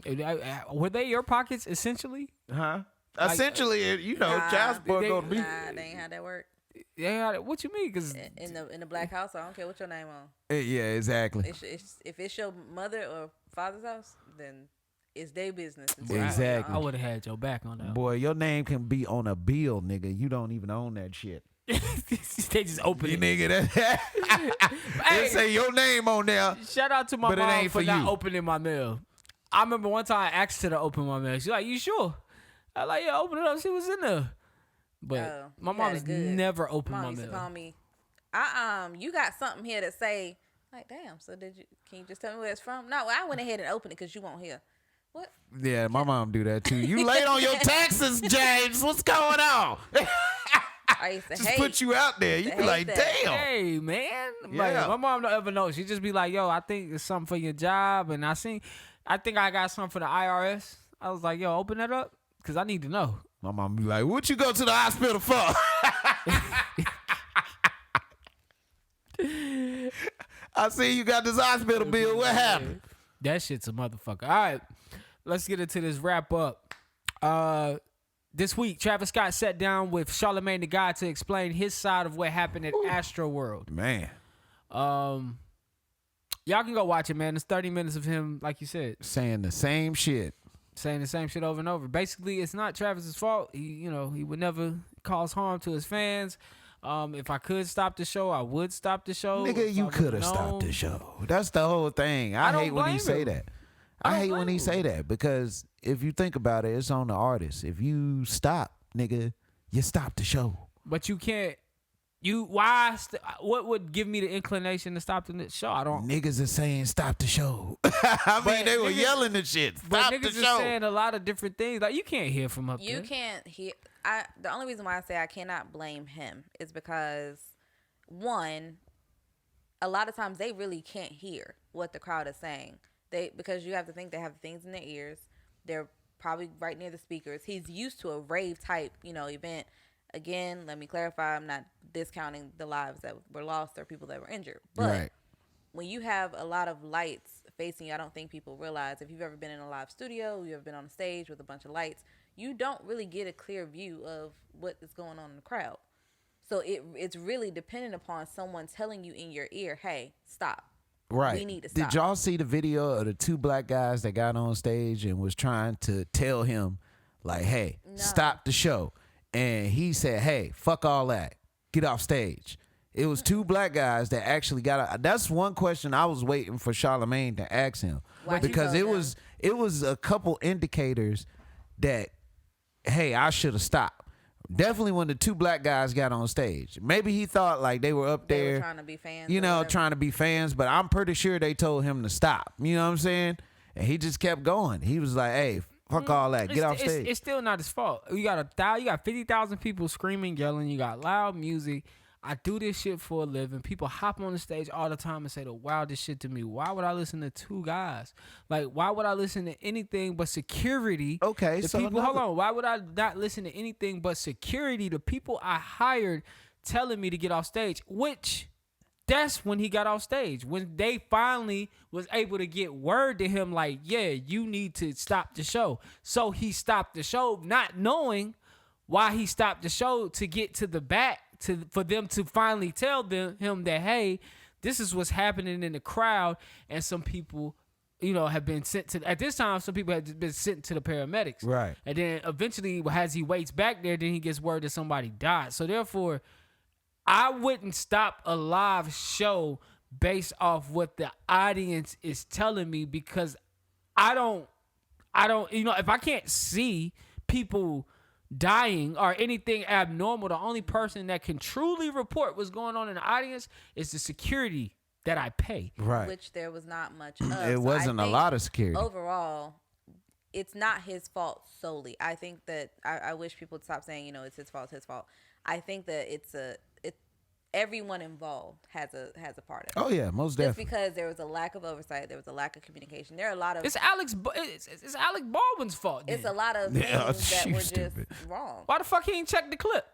S2: Were they your pockets essentially?
S3: Huh? Essentially, child support
S2: they-
S3: go to me.
S4: Nah, they ain't how that work.
S2: Yeah. What you mean? Because
S4: In the black house, I don't care what your name on.
S3: Yeah, exactly.
S4: If it's your mother or father's house, then it's their business.
S3: Exactly.
S2: I would have had your back on that.
S3: Boy, your name can be on a bill, nigga. You don't even own that shit.
S2: They just open
S3: You
S2: it.
S3: nigga, they say your name on there.
S2: Shout out to my
S3: But it
S2: mom
S3: ain't
S2: for
S3: for
S2: not
S3: you.
S2: opening my mail. I remember one time I asked her to open my mail. She's like, "You sure?" I like, "Yeah, open it up. See what's in there." But
S4: Oh,
S2: my
S4: you
S2: mom
S4: got
S2: has
S4: it good.
S2: never opened
S4: Mom
S2: my
S4: used to
S2: mail.
S4: call me. You got something here that say like, damn. So can you just tell me where it's from? No, I went ahead and opened it because you won't hear. What?
S3: Yeah, my mom do that too. You late on your taxes, James. What's going on?
S4: I used to
S3: Just
S4: hate.
S3: put you out there. You be
S4: hate
S3: like,
S4: that.
S3: damn.
S2: Hey man, like,
S3: Yeah.
S2: my mom don't ever know. She just be like, "Yo, I think it's something for your job," and I think I got something for the IRS. I was like, "Yo, open that up," because I need to know.
S3: My mom be like, what you go to the hospital for? I see you got this hospital bill. What happened?
S2: That shit's a motherfucker. All right, let's get into this wrap up. This week, Travis Scott sat down with Charlemagne the God to explain his side of what happened at Astro World.
S3: Man,
S2: Y'all can go watch it, man. It's 30 minutes of him, like you said,
S3: saying the same shit.
S2: saying the same shit over and over. Basically, it's not Travis's fault. He would never cause harm to his fans. If I could stop the show, I would stop the show.
S3: Nigga,
S2: If
S3: you
S2: I
S3: could have
S2: would've
S3: stopped
S2: known.
S3: the show. That's the whole thing.
S2: I
S3: I
S2: don't
S3: hate when he
S2: blame
S3: say
S2: him.
S3: that.
S2: I
S3: I
S2: don't
S3: hate when
S2: blame
S3: he
S2: him.
S3: say that because if you think about it, it's on the artist. If you stop, nigga, you stop the show.
S2: But you can't. What would give me the inclination to stop the show? I don't.
S3: Niggas are saying stop the show. I mean, they were
S2: niggas-
S3: yelling the shit.
S2: But
S3: Stop
S2: niggas
S3: the
S2: is
S3: show.
S2: saying a lot of different things. Like you can't hear from up
S4: You
S2: there.
S4: can't hear. The only reason why I say I cannot blame him is because, one, a lot of times they really can't hear what the crowd is saying. Because you have to think they have things in their ears. They're probably right near the speakers. He's used to a rave type, event. Again, let me clarify, I'm not discounting the lives that were lost or people that were injured. But
S3: Right.
S4: when you have a lot of lights facing you, I don't think people realize, if you've ever been in a live studio, you've ever been on a stage with a bunch of lights, you don't really get a clear view of what is going on in the crowd. So it's really dependent upon someone telling you in your ear, hey, stop.
S3: Right.
S4: We need to stop.
S3: Did y'all see the video of the two black guys that got on stage and was trying to tell him, like, hey, stop the show? And he said, hey, fuck all that. Get off stage. It was two black guys that actually got out. That's one question I was waiting for Charlemagne to ask him.
S4: Why'd
S3: because
S4: you
S3: it
S4: tell
S3: was a couple indicators that, hey, I should have stopped. Definitely when the two black guys got on stage. Maybe he thought like they were up there.
S4: They were trying to be fans.
S3: You know, trying to be fans, but I'm pretty sure they told him to stop. You know what I'm saying? And he just kept going. He was like, hey, fuck all that. Get off stage.
S2: It's still not his fault. You got 50,000 people screaming, yelling. You got loud music. I do this shit for a living. People hop on the stage all the time and say the wildest shit to me. Why would I listen to two guys? Like, why would I listen to anything but security?
S3: Okay,
S2: the
S3: so
S2: people, hold on. Why would I not listen to anything but security? The people I hired telling me to get off stage, which that's when he got off stage. When they finally was able to get word to him like, yeah, you need to stop the show. So he stopped the show, not knowing why he stopped the show, to get to the back, for them to finally tell him that, hey, this is what's happening in the crowd. And some people, you know, have been sent to, at this time, some people have been sent to the paramedics.
S3: Right.
S2: And then eventually, as he waits back there, then he gets word that somebody died. So therefore, I wouldn't stop a live show based off what the audience is telling me, because I don't, you know, if I can't see people dying or anything abnormal, the only person that can truly report what's going on in the audience is the security that I pay.
S3: Right.
S4: Which there was not much of.
S3: It wasn't a lot of security.
S4: Overall, it's not his fault solely. I think that I wish people would stop saying, you know, it's his fault, I think that everyone involved has a part of it.
S3: Oh yeah, most definitely.
S4: Just because there was a lack of oversight, there was a lack of communication. There are a lot of.
S2: It's Alec Baldwin's fault. Then.
S4: It's a lot of things that were just wrong.
S2: Why the fuck he ain't checked the clip?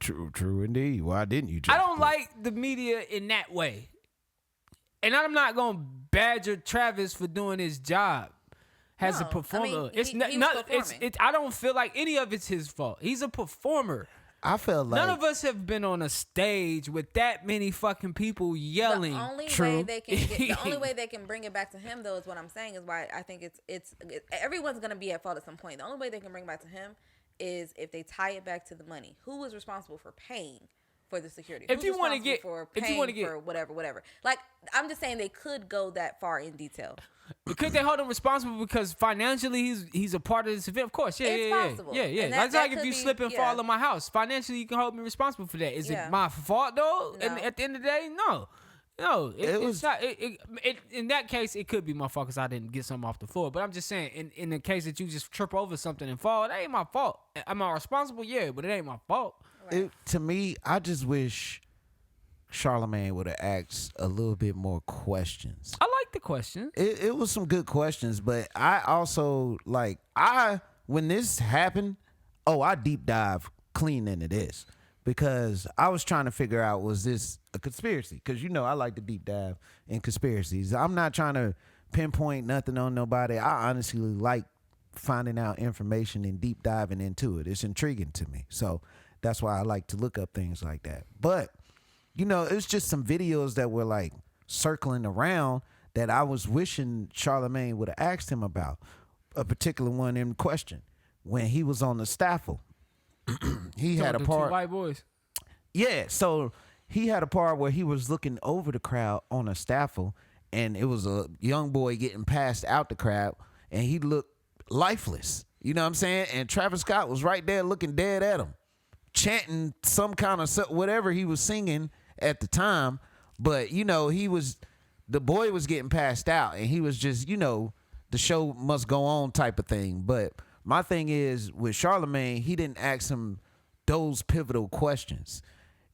S3: True indeed. Why didn't you check?
S2: I don't like the media in that way, and I'm not gonna badger Travis for doing his job as a performer. I don't feel like any of it's his fault. He's a performer.
S3: I felt like
S2: none of us have been on a stage with that many fucking people yelling.
S4: The only way they can bring it back to him, though, is what I'm saying, is why I think it's everyone's gonna be at fault at some point. The only way they can bring it back to him is if they tie it back to the money. Who was responsible for paying for the security?
S2: If you want to get
S4: for whatever. Like, I'm just saying they could go that far in detail.
S2: Could they hold him responsible because financially he's a part of this event? Of course, yeah.
S4: Possible.
S2: Yeah. That's like if you slip and fall in my house. Financially, you can hold me responsible for that. Is it my fault though?
S4: No.
S2: And at the end of the day, no. It's not. In that case, it could be my fault because I didn't get something off the floor. But I'm just saying, in the case that you just trip over something and fall, that ain't my fault. Am I responsible? Yeah, but it ain't my fault.
S3: Right. To me, I just wish Charlemagne would have asked a little bit more questions.
S2: I like the questions.
S3: It was some good questions, but I also when this happened, I deep dive clean into this because I was trying to figure out, was this a conspiracy? Because I like to deep dive in conspiracies. I'm not trying to pinpoint nothing on nobody. I honestly like finding out information and deep diving into it. It's intriguing to me, so that's why I like to look up things like that. But it's just some videos that were like circling around that I was wishing Charlemagne would have asked him about. A particular one in question when he was on the staffel. He had a part.
S2: Two white boys.
S3: Yeah, so he had a part where he was looking over the crowd on a staffel, and it was a young boy getting passed out the crowd, and he looked lifeless. You know what I'm saying? And Travis Scott was right there looking dead at him, chanting some kind of whatever he was singing at the time. But the boy was getting passed out, and he was just the show must go on type of thing. But my thing is with Charlemagne, he didn't ask him those pivotal questions.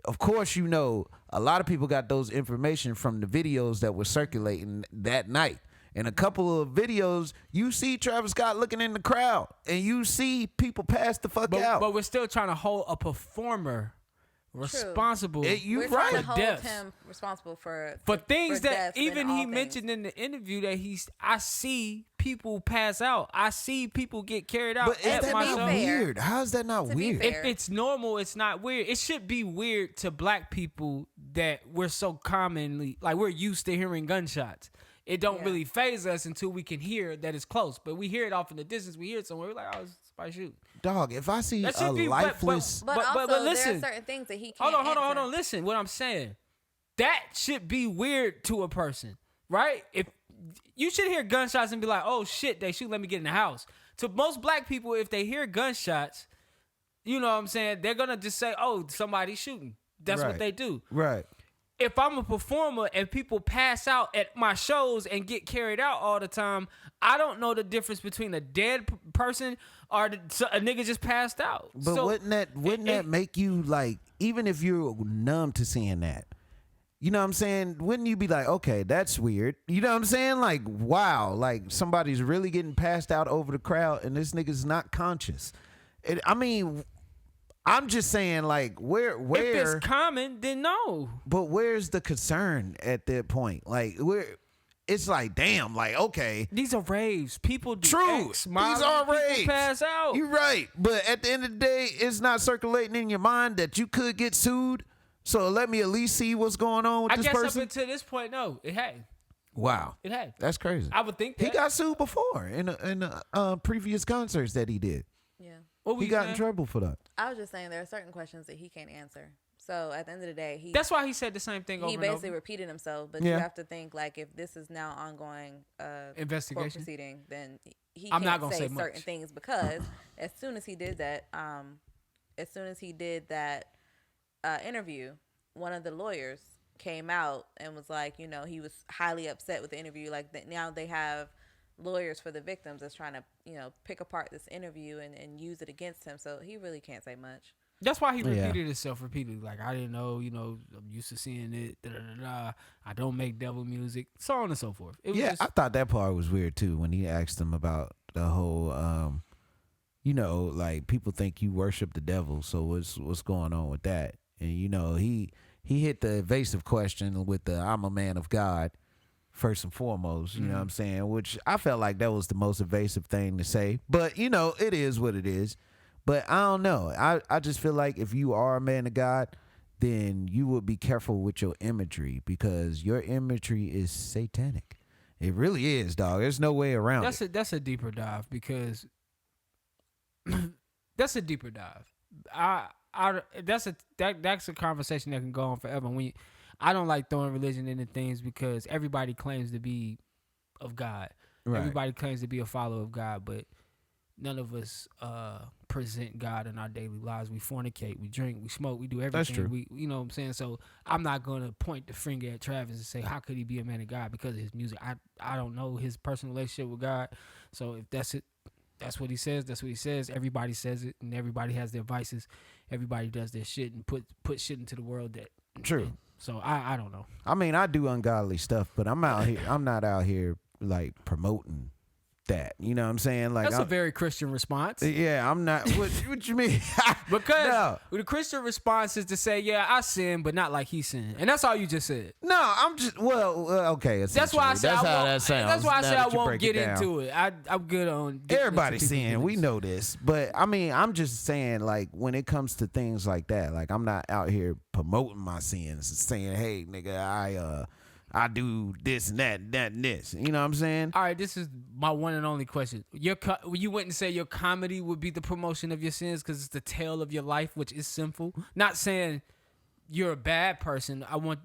S3: Of course, a lot of people got those information from the videos that were circulating that night. In a couple of videos, you see Travis Scott looking in the crowd, and you see people pass the fuck out.
S2: But we're still trying to hold a performer responsible.
S3: You're
S4: We're trying to
S3: right.
S4: hold
S2: Deaths.
S4: him responsible for
S2: things that
S4: deaths and
S2: even
S4: all
S2: he
S4: things.
S2: mentioned in the interview that I see people pass out. I see people get carried out
S3: But is
S2: at
S3: that
S2: my
S3: not
S2: show.
S3: weird? How is that not
S4: To be
S3: weird?
S4: fair.
S2: If it's normal, it's not weird. It should be weird to black people that we're so commonly, like, we're used to hearing gunshots. It don't really phase us until we can hear that it's close. But we hear it off in the distance. We hear it somewhere. We're like, oh, it's somebody shooting.
S3: Dog, if I see
S2: That
S3: a
S2: should be-
S3: lifeless...
S4: But also,
S2: but listen.
S4: there are certain things that he can't
S2: Hold on.
S4: answer.
S2: Listen, what I'm saying. That should be weird to a person, right? If you should hear gunshots and be like, oh, shit, they shoot, let me get in the house. To most black people, if they hear gunshots, you know what I'm saying, they're going to just say, oh, somebody's shooting. That's
S3: Right.
S2: what they do.
S3: Right.
S2: If I'm a performer and people pass out at my shows and get carried out all the time, I don't know the difference between a dead person or a nigga just passed out.
S3: But
S2: So,
S3: wouldn't that make you, like, even if you're numb to seeing that, you know what I'm saying? Wouldn't you be like, okay, that's weird? You know what I'm saying? Like, wow, like somebody's really getting passed out over the crowd and this nigga's not conscious. I mean, I'm just saying, like, where
S2: if it's common, then no.
S3: but where's the concern at that point? Like, it's like, damn, like, okay.
S2: These are raves. People do
S3: True.
S2: X,
S3: These
S2: Molly,
S3: are
S2: people
S3: raves.
S2: pass out.
S3: You're right. But at the end of the day, it's not circulating in your mind that you could get sued. So let me at least see what's going on with
S2: I
S3: this
S2: guess
S3: person.
S2: up until this point, no, it had.
S3: Wow.
S2: It had.
S3: That's crazy.
S2: I would think
S3: He
S2: that.
S3: got sued before in previous concerts that he did.
S4: Yeah.
S2: What were
S3: He
S2: you
S3: got
S2: saying?
S3: in trouble for that.
S4: I was just saying there are certain questions that he can't answer. So at the end of the day,
S2: That's why he said the same thing over
S4: he
S2: and
S4: basically
S2: over.
S4: repeated himself. But
S3: Yeah.
S4: you have to think, like, if this is now ongoing court
S2: Investigation.
S4: proceeding, then he
S2: I'm
S4: can't
S2: not gonna
S4: say
S2: say
S4: certain
S2: much.
S4: things because as soon as he did that, interview, one of the lawyers came out and was like, you know, he was highly upset with the interview. Like, that now they have lawyers for the victims that's trying to, you know, pick apart this interview and use it against him. So he really can't say much.
S2: That's why he
S3: Yeah.
S2: repeated himself repeatedly. Like, I didn't know, you know, I'm used to seeing it. I don't make devil music, so on and so forth. It was
S3: Yeah,
S2: just,
S3: I thought that part was weird too when he asked him about the whole, you know, like people think you worship the devil, so what's going on with that? And you know, he hit the evasive question with the "I'm a man of God" first and foremost. You know what I'm saying? Which I felt like that was the most evasive thing to say, but you know, it is what it is. But I don't know. I just feel like if you are a man of God, then you would be careful with your imagery because your imagery is satanic. It really is, dog. There's no way around it.
S2: that's a deeper dive because that's a deeper dive. That's a conversation that can go on forever. I don't like throwing religion into things because everybody claims to be of God.
S3: Right.
S2: Everybody claims to be a follower of God, but none of us present God in our daily lives. We fornicate, we drink, we smoke, we do everything.
S3: That's true.
S2: We, you know what I'm saying? So I'm not going to point the finger at Travis and say, how could he be a man of God because of his music? I don't know his personal relationship with God. So if that's it, that's what he says. That's what he says. Everybody says it, and everybody has their vices. Everybody does their shit and put shit into the world that.
S3: True.
S2: So I don't know.
S3: I mean, I do ungodly stuff, but I'm not out here like promoting that. You know what I'm saying? Like
S2: That's a very Christian response.
S3: yeah, I'm not. What you mean?
S2: Because
S3: No.
S2: the Christian response is to say, yeah, I sin, but not like he sinned. And that's all you just said.
S3: No, I'm just okay.
S2: That's why I said
S3: that's
S2: I
S3: how
S2: won't,
S3: that sounds.
S2: That's why I
S3: now
S2: said
S3: that
S2: I
S3: you
S2: won't
S3: break
S2: get
S3: it down.
S2: into it. I'm good on getting
S3: Everybody's
S2: into people's
S3: saying we
S2: business.
S3: know this, but I mean, I'm just saying, like, when it comes to things like that, like, I'm not out here promoting my sins and saying, hey, nigga, I do this and that and this. You know what I'm saying?
S2: All right, this is my one and only question. You wouldn't say your comedy would be the promotion of your sins because it's the tale of your life, which is sinful. Not saying you're a bad person. I want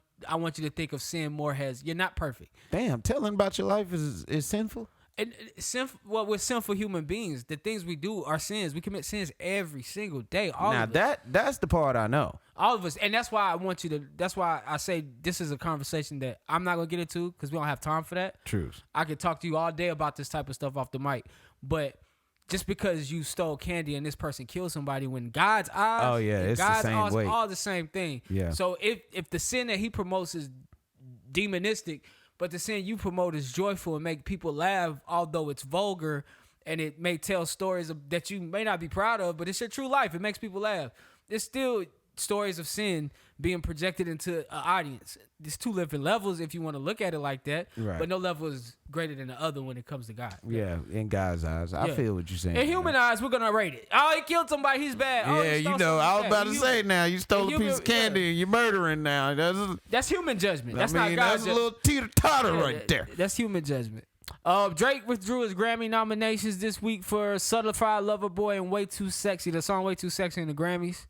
S2: you to think of sin more as you're not perfect.
S3: Damn, telling about your life is sinful.
S2: And we're sinful human beings. The things we do are sins. We commit sins every single day. All
S3: Now
S2: of us.
S3: that's the part I know.
S2: All of us. And that's why I want you to, that's why I say this is a conversation that I'm not going to get into because we don't have time for that.
S3: Truth.
S2: I could talk to you all day about this type of stuff off the mic. But just because you stole candy and this person killed somebody, when God's eyes,
S3: Oh, yeah,
S2: in
S3: it's the
S2: God's
S3: same
S2: eyes,
S3: way.
S2: all the same thing.
S3: Yeah.
S2: So if the sin that he promotes is demonistic, but the sin you promote is joyful and make people laugh, although it's vulgar and it may tell stories that you may not be proud of, but it's your true life. It makes people laugh. It's still stories of sin being projected into an audience. There's two different levels if you want to look at it like that.
S3: Right.
S2: But no level is greater than the other when it comes to God.
S3: Yeah, in God's eyes. I
S2: Yeah.
S3: feel what you're saying.
S2: In human eyes, we're gonna rate it. Oh, he killed somebody. He's bad. Oh,
S3: Yeah,
S2: he stole
S3: you know,
S2: something,
S3: I was
S2: he's
S3: about
S2: bad.
S3: to say now, you stole a piece of candy and you're murdering now.
S2: That's human judgment. That's not God's
S3: that's a little teeter-totter right there.
S2: That's human judgment. Drake withdrew his Grammy nominations this week for Certified Lover Boy and Way Too Sexy. The song Way Too Sexy in the Grammys.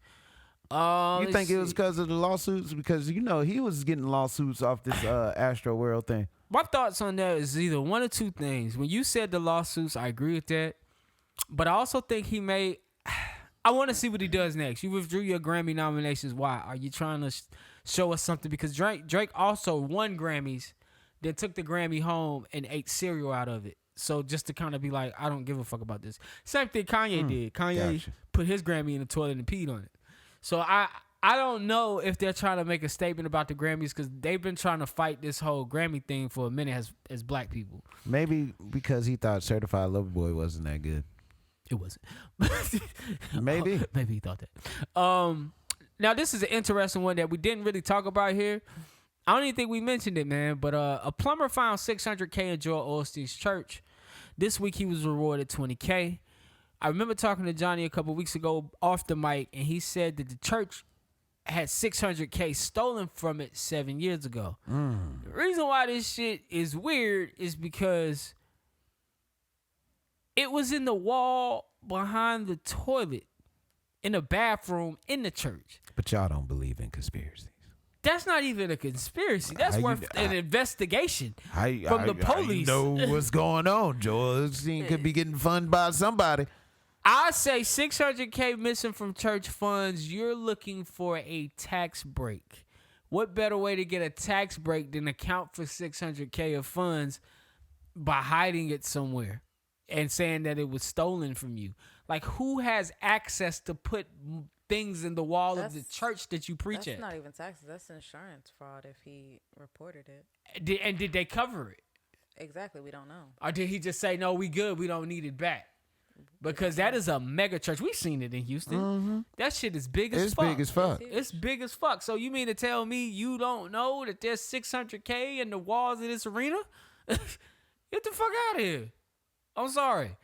S3: You think it was because of the lawsuits? Because, you know, he was getting lawsuits off this Astro World thing.
S2: My thoughts on that is either one or two things. When you said the lawsuits, I agree with that. But I also think he may... I want to see what he does next. You withdrew your Grammy nominations. Why? Are you trying to show us something? Because Drake also won Grammys, then took the Grammy home and ate cereal out of it. So just to kind of be like, I don't give a fuck about this. Same thing Kanye did. Kanye put his Grammy in the toilet and peed on it. So I don't know if they're trying to make a statement about the Grammys because they've been trying to fight this whole Grammy thing for a minute as black people.
S3: Maybe because he thought Certified Lover Boy wasn't that good.
S2: It wasn't.
S3: Maybe.
S2: Maybe he thought that. Now, this is an interesting one that we didn't really talk about here. I don't even think we mentioned it, man. But a plumber found $600K in Joel Olsteen's church. This week, he was rewarded $20K. I remember talking to Johnny a couple weeks ago off the mic, and he said that the church had $600K stolen from it 7 years ago. The reason why this shit is weird is because it was in the wall behind the toilet in the bathroom in the church.
S3: But y'all don't believe in conspiracies.
S2: That's not even a conspiracy. That's worth an investigation from the police.
S3: How you know what's going on, Joel Olsteen could be getting funded by somebody.
S2: I say $600K missing from church funds. You're looking for a tax break. What better way to get a tax break than account for $600K of funds by hiding it somewhere and saying that it was stolen from you? Like, who has access to put things in the wall of the church that you preach at?
S4: That's not even taxes. That's insurance fraud if he reported it.
S2: Did they cover it?
S4: Exactly. We don't know.
S2: Or did he just say, no, we good, we don't need it back? Because that is a mega church. We've seen it in Houston. That shit is big as fuck.
S3: It's big as fuck.
S2: It's big as fuck. So you mean to tell me you don't know that there's $600K in the walls of this arena? Get the fuck out of here. I'm sorry.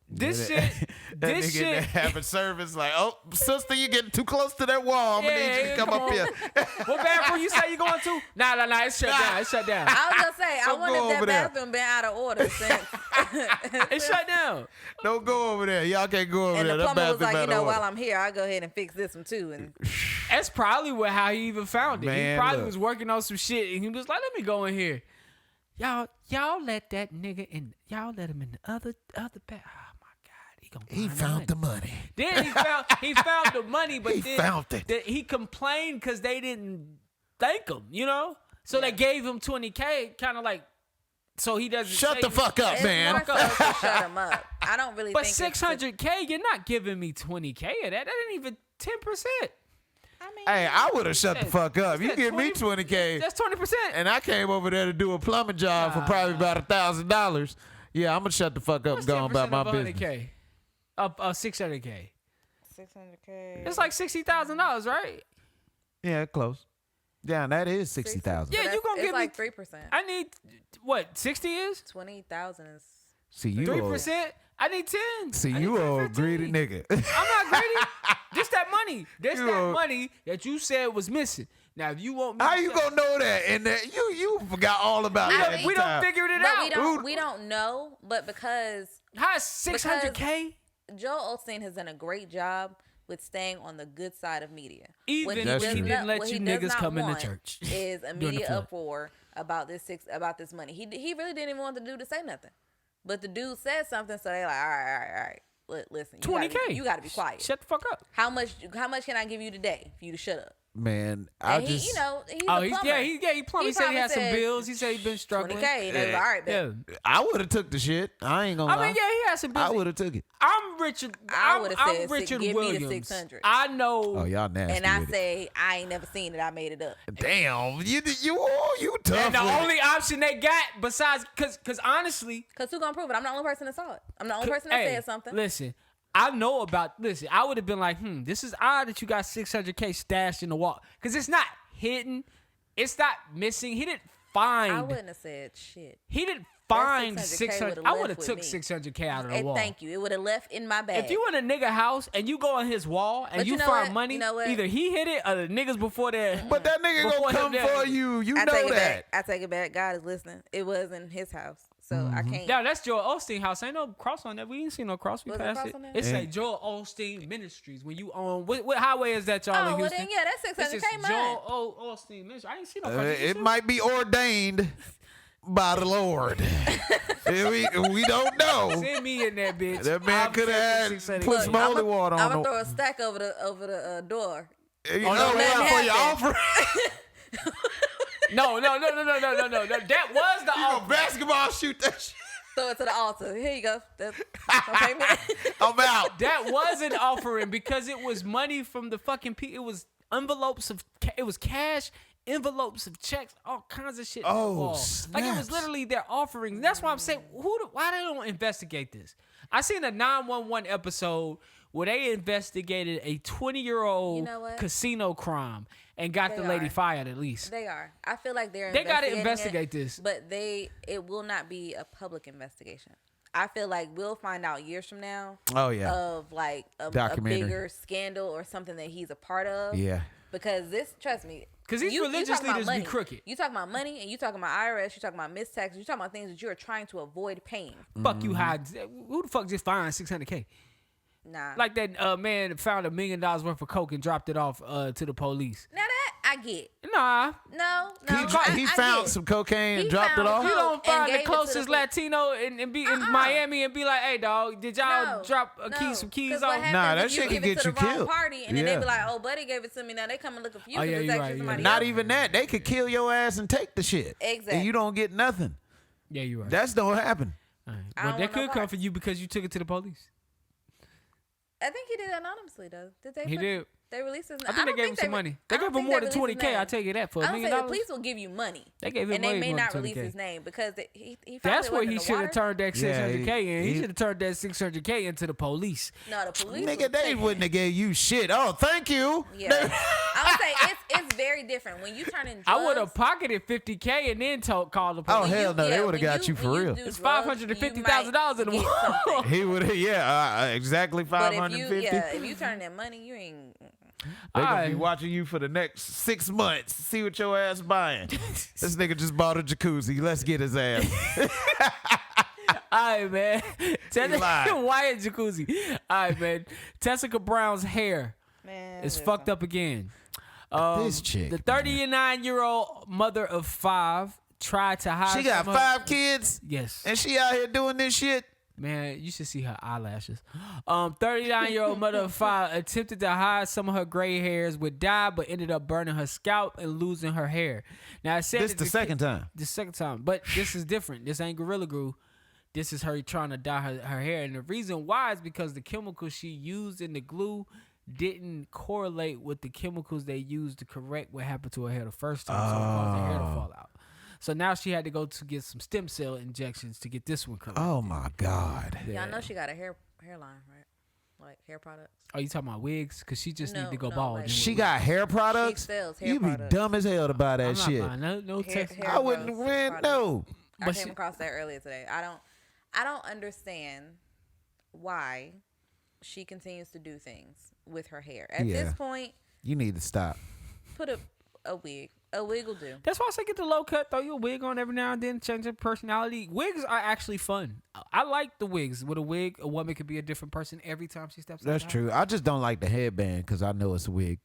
S2: This shit. This shit.
S3: Having service like, oh, sister, you getting too close to that wall. I'm gonna need you to come up here.
S2: What bathroom you say you going to? Nah. It's shut down. It's shut down.
S4: I was gonna say, I
S3: Don't
S4: wonder
S3: go
S4: if
S3: over
S4: that
S3: there.
S4: bathroom been out of order since.
S2: It's shut down.
S3: Don't go over there. Y'all can't go over
S4: And
S3: there.
S4: the
S3: That
S4: plumber was
S3: bathroom
S4: like,
S3: out of
S4: while
S3: order.
S4: I'm here, I'll go ahead and fix this one too. And
S2: That's probably how he even found it.
S3: Man,
S2: He probably
S3: look.
S2: was working on some shit and he was like, let me go in here. Y'all let that nigga in. Y'all let him in the other bath. Oh my God,
S3: He found the money.
S2: Then he found the money, but
S3: He
S2: then
S3: found it.
S2: He complained because they didn't thank him, you know? So they gave him $20K, kind of like, so he doesn't
S3: Shut the fuck up,
S4: it's
S3: man.
S4: more so to shut him up. I don't really
S2: But
S4: think it's
S2: $600K, you're not giving me $20K of that. That ain't even 10%.
S4: I mean,
S3: Hey, I would have shut the fuck up. You
S2: that
S3: give me
S2: 20?
S3: 20K,
S2: That's 20%.
S3: and I came over there to do a plumbing job for probably about $1,000. Yeah, I'm gonna shut the fuck up
S2: What's
S3: and go on about
S2: 10%
S3: my
S2: of
S3: business.
S2: 100K? 600K.
S4: 600K.
S2: It's like $60,000, right?
S3: Yeah, close. Yeah, that is 60,000.
S2: Yeah, you gonna
S4: it's
S2: give
S4: like
S2: me
S4: 3%.
S2: I need what? 60 is
S4: 20,000 is.
S3: See you,
S2: 3%. I need 10.
S3: see
S2: I need
S3: you, old
S2: 15.
S3: greedy nigga.
S2: I'm not greedy. Just that money. That's
S3: You
S2: that
S3: old-
S2: money that you said was missing. Now, if you want me,
S3: How
S2: to
S3: you
S2: say-
S3: gonna know that? And that you forgot all about that. at the
S2: We don't
S3: time.
S2: figured it
S4: But
S2: out.
S4: we don't know. But because
S2: How is 600K?
S4: Joel Olsteen has done a great job with staying on the good side of media.
S2: Even
S4: What he
S3: when
S4: does
S3: he
S2: didn't
S4: not-
S2: let
S4: what
S2: you
S4: he does
S2: niggas
S4: not
S2: come into
S4: want
S2: church
S4: is
S2: during the
S4: immediate
S2: flood.
S4: uproar about this money. He really didn't even want the dude to say nothing, but the dude said something, so they like, all right. Listen, you gotta be quiet.
S2: Shut the fuck up.
S4: How much can I give you today for you to shut up?
S3: Man, I
S4: And
S3: just
S4: he's a plumber.
S2: He plumbed. He said he
S4: probably
S2: had some
S4: said
S2: bills. He said he'd been struggling.
S4: 20K, and they was like, all right,
S2: Yeah.
S4: man.
S3: I would have took the shit. I ain't gonna
S2: I
S3: lie.
S2: mean, yeah, he had some bills.
S3: I would have took it.
S2: I'm Richard.
S4: I would've
S2: I'm
S4: said,
S2: Richard
S4: give me the
S2: Williams.
S4: 600.
S2: I know.
S3: Oh, y'all nasty.
S4: And I
S3: with it.
S4: say, I ain't never seen it. I made it up.
S3: Damn, you tough.
S2: And the
S3: with it.
S2: only option they got besides, cause honestly,
S4: Because who gonna prove it? I'm the only person that saw it. I'm the only person that
S2: hey,
S4: said something.
S2: Listen, I know about. Listen, I would have been like, this is odd that you got $600K stashed in the wall because it's not hidden, it's not missing. He didn't find.
S4: I wouldn't have said shit.
S2: He didn't find
S4: 600K
S2: 600.
S4: would've
S2: I
S4: left
S2: would have
S4: with
S2: took
S4: me.
S2: 600K out of the
S4: And
S2: wall.
S4: thank you. It would have left in my bag.
S2: If you in a nigga house and you go on his wall and
S4: But
S2: you
S4: you know
S2: find
S4: what?
S2: money,
S4: You know what?
S2: either he hit it or the niggas before that.
S3: But that nigga
S2: Before
S3: gonna
S2: him
S3: come
S2: there.
S3: for you. You
S4: I
S3: know
S4: take it
S3: that.
S4: back. I take it back. God is listening. It was in his house, so I can't.
S2: Yeah, that's Joel Olsteen house. Ain't no cross on that. We ain't seen no cross. We
S4: Was it
S2: passed
S4: cross
S2: it.
S4: on there?
S2: It say Joel Olsteen Ministries. When you own what highway is that, y'all?
S4: Oh,
S2: in
S4: well
S2: Houston?
S4: then, yeah, that's
S2: This
S4: 600K
S2: is
S4: mine.
S2: Joel Olsteen Ministries. I ain't seen no cross. Did you
S3: It
S2: see
S3: might be ordained by the Lord. we don't know.
S2: Send me in that bitch.
S3: That man
S2: I'm
S3: could have
S2: sending
S3: put
S2: 600K.
S3: some holy water
S4: I'm
S3: on
S4: gonna
S3: him.
S4: throw a stack over the door.
S3: You
S2: no,
S3: know,
S2: let
S3: for
S2: him
S3: your
S4: happen.
S3: offering.
S2: No. That was the
S3: You gonna basketball shoot that shit.
S4: Throw it to the altar. Here you go. That's my payment.
S3: I'm out.
S2: That was an offering because it was money from the fucking people. It was envelopes of. It was cash. Envelopes of checks, all kinds of shit. on the
S3: Oh,
S2: wall. Like it was
S3: snaps.
S2: literally their offerings. That's why I'm saying, why they don't investigate this? I seen a 911 episode where they investigated a 20-year-old
S4: You know what?
S2: casino crime and got
S4: They
S2: the lady
S4: are.
S2: fired at least.
S4: They are. I feel like they're.
S2: They gotta
S4: investigating
S2: investigate
S4: it,
S2: this.
S4: but it will not be a public investigation. I feel like we'll find out years from now.
S3: Oh, yeah.
S4: Of like a
S3: Documentary.
S4: bigger scandal or something that he's a part of.
S3: Yeah.
S4: Because this, trust me.
S2: 'Cause these religious
S4: talking about
S2: leaders be
S4: money.
S2: crooked.
S4: You talking about money, and you talking about IRS. You talking about missed taxes. You talking about things that you are trying to avoid paying.
S2: Fuck you, hide. Who the fuck just fined $600K?
S4: Nah.
S2: Like that man found $1 million worth of coke and dropped it off to the police.
S4: now that I get.
S2: Nah.
S4: No.
S3: He found some cocaine and
S4: He
S3: dropped it
S4: found
S3: off.
S2: You
S4: coke.
S2: don't
S4: and
S2: find
S4: gave
S2: the
S4: it to the
S2: closest
S4: police.
S2: Latino and be in Miami and be like, hey, dog, did y'all drop some keys
S4: 'Cause what
S2: off?
S4: happens
S3: Nah,
S4: if
S3: that shit
S4: give
S3: can
S4: it
S3: get
S4: to
S3: you
S4: the wrong
S3: killed.
S4: Party, and then they
S3: Yeah.
S4: be like, oh, buddy gave it to me. Now they come and looking for you.
S2: Oh, yeah,
S4: because
S2: you're
S4: it's
S2: right,
S4: actually
S2: you're
S4: somebody
S3: Not
S4: else.
S3: even that. They could kill your ass and take the shit.
S4: Exactly.
S3: And you don't get nothing.
S2: Yeah, you're right.
S3: That's don't happen.
S2: All right.
S4: I
S2: But
S4: don't
S2: they
S4: want no
S2: could come
S4: part.
S2: for you because you took it to the police.
S4: I think he did it anonymously though. Did they?
S2: He did.
S4: They released his name.
S2: I think they gave him some money. They gave him more than 20K. I'll tell you that for
S4: I
S2: $1
S4: don't
S2: million.
S4: say the police will give you money.
S2: They gave him
S4: and they
S2: way
S4: may
S2: more
S4: not
S2: than
S4: release
S2: 20K.
S4: his name because he found
S2: That's
S4: it
S2: where
S4: in
S2: he
S4: the
S2: should have
S4: water.
S2: turned that
S3: Yeah,
S2: 600K in. He
S3: he-
S2: should have turned that 600K into the police.
S4: No, the police.
S3: Nigga,
S4: would
S3: they
S4: take
S3: wouldn't have gave you shit. Oh, thank you.
S4: Yeah, I would say it's very different when you turn in drugs.
S2: I would have pocketed 50K and then called the
S3: Oh,
S2: police.
S3: hell no. They would have
S4: when
S3: got you for
S4: when
S3: real.
S4: do
S2: It's
S4: drugs,
S2: $550,000 in the
S4: you might
S2: wall.
S4: get something.
S3: He would have, exactly
S4: But if
S3: 550.
S4: if you turn that money, you ain't.
S3: They gonna be
S2: Alright.
S3: watching you for the next 6 months. See what your ass buying. This nigga just bought a jacuzzi. Let's get his ass.
S2: All right, man.
S3: lied.
S2: Wyatt Jacuzzi. All right, man. Tessica Brown's hair
S4: Man,
S2: is
S4: listen.
S2: fucked up again.
S3: This chick,
S2: The 39-year-old mother of 5 tried to hide.
S3: She got
S2: some of her-
S3: 5 kids
S2: Yes.
S3: and she out here doing this shit.
S2: Man, you should see her eyelashes. 39-year-old mother of 5 attempted to hide some of her gray hairs with dye, but ended up burning her scalp and losing her hair. Now, it said
S3: This
S2: that
S3: the second time.
S2: The second time. But this is different. This ain't Gorilla Glue. This is her trying to dye her hair. And the reason why is because the chemicals she used in the glue didn't correlate with the chemicals they used to correct what happened to her hair the first time. So it caused her hair to fall out. So now she had to go to get some stem cell injections to get this one correct.
S3: Oh my God.
S4: Y'all know she got a hairline, right? Like hair products.
S2: Oh, you talking about wigs? Because she just
S4: No,
S2: need to go
S4: no,
S2: bald.
S4: like-
S2: and
S3: She
S2: wig.
S3: got hair products?
S4: sells hair
S3: You be
S4: products.
S3: dumb as hell to buy
S2: I'm
S3: that
S2: not
S3: shit.
S2: buying no
S4: Hair-
S2: text.
S4: hair
S3: I wouldn't
S4: growth
S3: win.
S4: products.
S3: No.
S4: I
S2: But
S4: came
S2: she-
S4: across that earlier today. I don't understand why she continues to do things with her hair. At
S3: Yeah.
S4: this point,
S3: You need to stop.
S4: put a wig. A wig will do.
S2: That's why I say get the low cut, throw your wig on every now and then, change your personality. Wigs are actually fun. I like the wigs. With a wig, a woman could be a different person every time she steps
S3: That's
S2: outside.
S3: true. I just don't like the headband because I know it's a wig.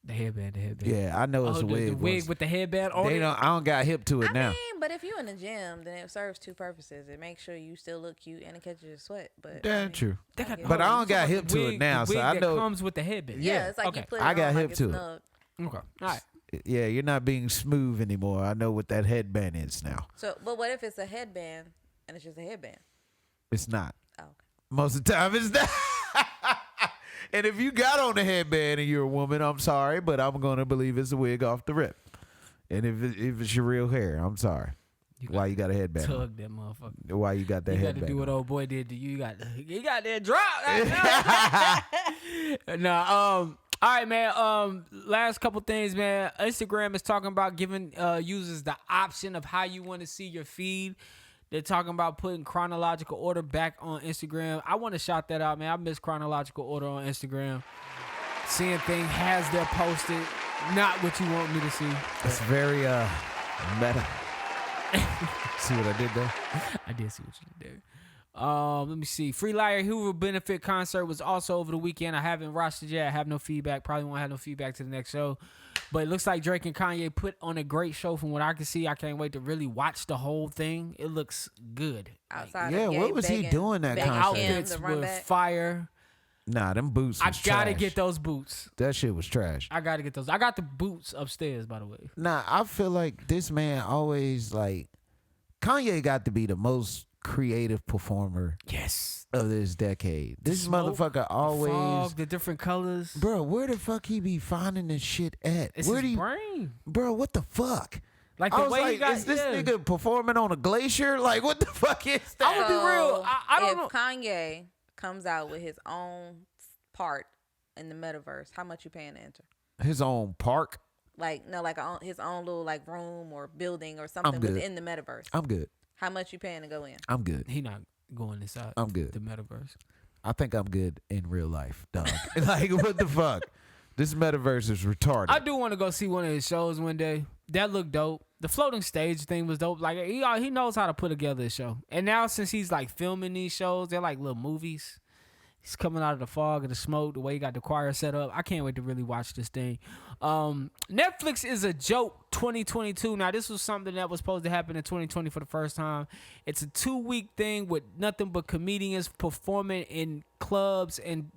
S2: The headband.
S3: Yeah, I know it's
S2: Oh,
S3: a wig.
S2: the wig
S3: once-
S2: with the headband on
S3: They
S2: it.
S3: don't. I don't got hip to it
S4: I
S3: now.
S4: mean, but if you're in the gym, then it serves two purposes. It makes sure you still look cute and it catches your sweat. But
S3: That's true.
S2: They got-
S3: But I
S2: hold on,
S3: don't
S2: you
S3: got
S2: talking
S3: hip
S2: about
S3: to
S2: the
S3: it
S2: wig-
S3: now,
S2: the
S3: so
S2: wig
S3: I
S2: that
S3: know-
S2: comes with the headband.
S4: Yeah, it's like
S2: okay.
S4: you put it
S3: I
S4: on
S3: got
S4: like
S3: hip
S4: it's
S3: to it.
S4: snug.
S2: Okay. All right.
S3: Yeah, you're not being smooth anymore. I know what that headband is now.
S4: So, but what if it's a headband and it's just a headband?
S3: It's not.
S4: Oh, okay.
S3: Most of the time, it's not. And if you got on a headband and you're a woman, I'm sorry, but I'm going to believe it's a wig off the rip. And if it's your real hair, I'm sorry. Why you got a headband on?
S2: Tug that motherfucker.
S3: Why you got that
S2: You got
S3: headband
S2: to do what
S3: on?
S2: old boy did to you. You got that drop. All right, man. Last couple things, man. Instagram is talking about giving users the option of how you want to see your feed. They're talking about putting chronological order back on Instagram. I want to shout that out, man. I miss chronological order on Instagram. Seeing things as they're posted, not what you want me to see.
S3: It's very meta. See what I did there?
S2: I did see what you did there. Let me see. Free Liar Hoover benefit concert was also over the weekend. I haven't watched it yet. I have no feedback. Probably won't have no feedback to the next show. But it looks like Drake and Kanye put on a great show from what I can see. I can't wait to really watch the whole thing. It looks good.
S4: Outside
S3: Yeah,
S4: of
S3: what was he doing that concert?
S2: Outfits were fire.
S3: Nah, them boots
S2: I
S3: was
S2: gotta
S3: trash.
S2: get those boots.
S3: That shit was trash.
S2: I gotta get those. I got the boots upstairs, by the way.
S3: Nah, I feel like this man always like Kanye got to be the most creative performer
S2: Yes.
S3: of this decade. This
S2: Smoke,
S3: motherfucker always,
S2: fog, the different colors.
S3: bro. Where the fuck he be finding this shit at?
S2: It's
S3: Where
S2: his
S3: do you,
S2: brain.
S3: bro? What the fuck?
S2: Like
S3: I
S2: the
S3: was
S2: way
S3: like,
S2: he got.
S3: is this
S2: yeah.
S3: nigga performing on a glacier? Like, what the fuck is that?
S2: I would be real. I don't
S4: if
S2: know.
S4: Kanye comes out with his own part in the metaverse, how much you paying to enter?
S3: His own park.
S4: Like no, like his own little like room or building or something
S3: good.
S4: within the metaverse.
S3: I'm good.
S4: How much you paying to go in?
S3: I'm good.
S2: He not going inside.
S3: I'm good.
S2: The metaverse.
S3: I think I'm good in real life, dog. Like, what the fuck? This metaverse is retarded.
S2: I do want to go see one of his shows one day. That looked dope. The floating stage thing was dope. Like he knows how to put together a show. And now since he's like filming these shows, they're like little movies. He's coming out of the fog and the smoke, the way he got the choir set up. I can't wait to really watch this thing. Netflix is a joke 2022. Now, this was something that was supposed to happen in 2020 for the first time. It's a 2-week thing with nothing but comedians performing in clubs and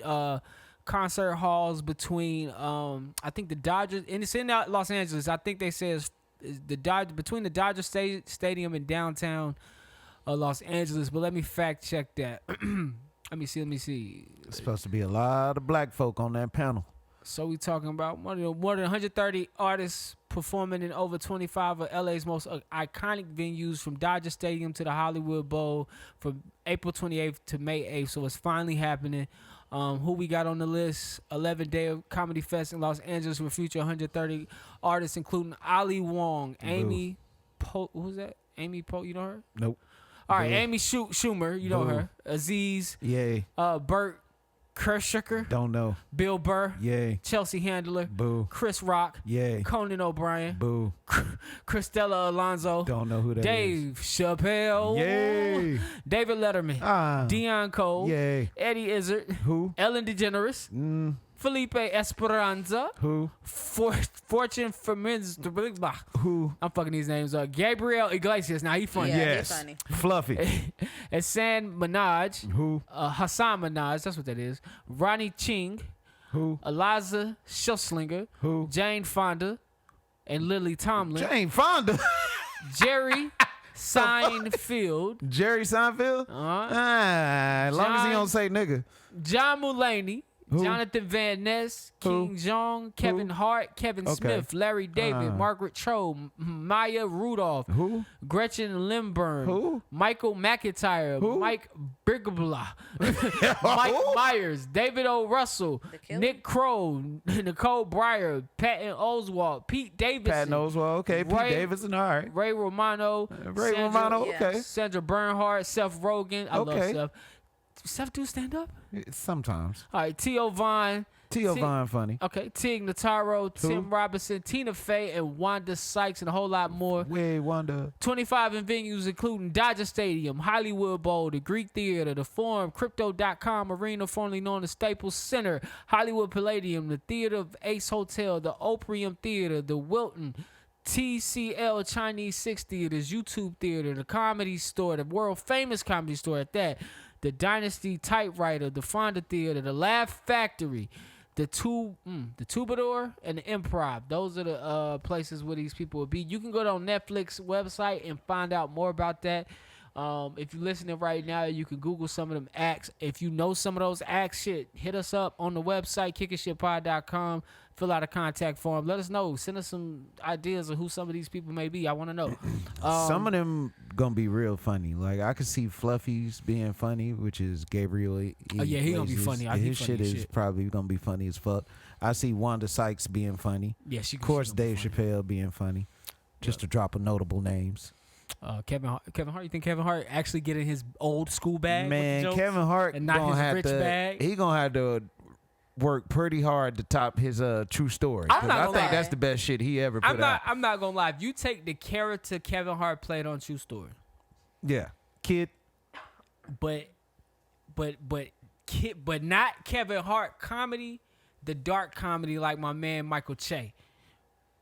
S2: concert halls between, I think the Dodgers, and it's in Los Angeles. I think they say it's between the Dodger Stadium and downtown Los Angeles. But let me fact check that. Let me see.
S3: It's supposed to be a lot of black folk on that panel.
S2: So we talking about more than 130 artists performing in over 25 of LA's most iconic venues, from Dodger Stadium to the Hollywood Bowl, from April 28th to May 8th. So it's finally happening. Who we got on the list? 11-day comedy fest in Los Angeles will feature 130 artists, including Ali Wong, Amy Poe. Who's that? Amy Poe. You know her?
S3: Nope.
S2: All right,
S3: Boo.
S2: Amy Schumer, you know
S3: Boo.
S2: her. Aziz,
S3: Yay.
S2: Burt Kreischer,
S3: Don't know.
S2: Bill Burr,
S3: Yay.
S2: Chelsea Handler,
S3: Boo.
S2: Chris Rock,
S3: Yay.
S2: Conan O'Brien,
S3: Boo.
S2: Christella Alonso,
S3: Don't know who that is.
S2: Dave Chappelle,
S3: Yay.
S2: David Letterman, Deion Cole,
S3: Yay.
S2: Eddie Izzard,
S3: Who?
S2: Ellen DeGeneres, Felipe Esperanza,
S3: Who?
S2: Fortune Fermins,
S3: Who?
S2: I'm fucking these names up. Gabriel Iglesias, now he funny.
S4: Yeah,
S3: Yes.
S4: he's funny.
S3: Fluffy.
S2: Hassan Minaj,
S3: Who?
S2: Hassan Minaj, that's what that is. Ronnie Ching,
S3: Who?
S2: Eliza Schusslinger,
S3: Who?
S2: Jane Fonda, and Lily Tomlin.
S3: Jane Fonda.
S2: Jerry Seinfeld,
S3: Jerry Seinfeld? As long as he
S2: John-
S3: don't say nigga.
S2: John Mulaney,
S3: Who?
S2: Jonathan Van Ness,
S3: Who?
S2: King Jong, Kevin Hart, Kevin
S3: Okay.
S2: Smith, Larry David, Margaret Cho, Maya Rudolph,
S3: Who?
S2: Gretchen Lindbergh,
S3: Who?
S2: Michael McIntyre,
S3: Who?
S2: Mike Brigabla, Mike Myers, David O. Russell,
S4: The Killer?
S2: Nick Kroll, Nicole Breyer, Patton Oswalt, Pete Davidson,
S3: Pat knows well. Okay, Pete
S2: Ray-
S3: Davidson. All right.
S2: Ray Romano,
S3: Ray Romano.
S4: yeah.
S3: Okay.
S2: Sandra Bernhardt, Seth Rogen. I love
S3: Okay.
S2: Seth. Seth do stand up?
S3: Sometimes.
S2: All right, T.O. Vaughn.
S3: T.O. Vaughn funny.
S2: Okay, Tig Notaro, Tim Robinson, Tina Fey, and Wanda Sykes, and a whole lot more.
S3: Way Wanda.
S2: 25 in venues, including Dodger Stadium, Hollywood Bowl, the Greek Theater, the Forum, Crypto.com Arena, formerly known as Staples Center, Hollywood Palladium, the Theater of Ace Hotel, the Opium Theater, the Wilton, TCL Chinese 6 Theaters, YouTube Theater, the Comedy Store, the world famous Comedy Store at that, the Dynasty Typewriter, the Fonda Theater, the Laugh Factory, the Troubadour, and the Improv. Those are the places where these people will be. You can go to Netflix website and find out more about that. If you're listening right now, you can Google some of them acts. If you know some of those acts, shit, hit us up on the website, kickingshitpod.com. Fill out a contact form. Let us know. Send us some ideas of who some of these people may be. I want to know.
S3: Some of them gonna be real funny. Like I could see Fluffy's being funny, which is Gabriel.
S2: Oh yeah, he gonna be funny.
S3: His shit is probably gonna be funny as fuck. I see Wanda Sykes being funny.
S2: Yeah, she.
S3: Of course,
S2: she
S3: Dave Chappelle being funny. Just to drop a notable names.
S2: Kevin Hart. You think Kevin Hart actually get in his old school bag?
S3: Man,
S2: with the jokes
S3: Kevin Hart
S2: and not
S3: gonna
S2: his
S3: have
S2: rich
S3: to.
S2: bag.
S3: He gonna have to work pretty hard to top his true story.
S2: I'm not
S3: I
S2: gonna
S3: think
S2: lie.
S3: that's the best shit he ever put out.
S2: I'm not gonna lie. If you take the character Kevin Hart played on True Story,
S3: Yeah, kid.
S2: but not Kevin Hart comedy, the dark comedy like my man Michael Che.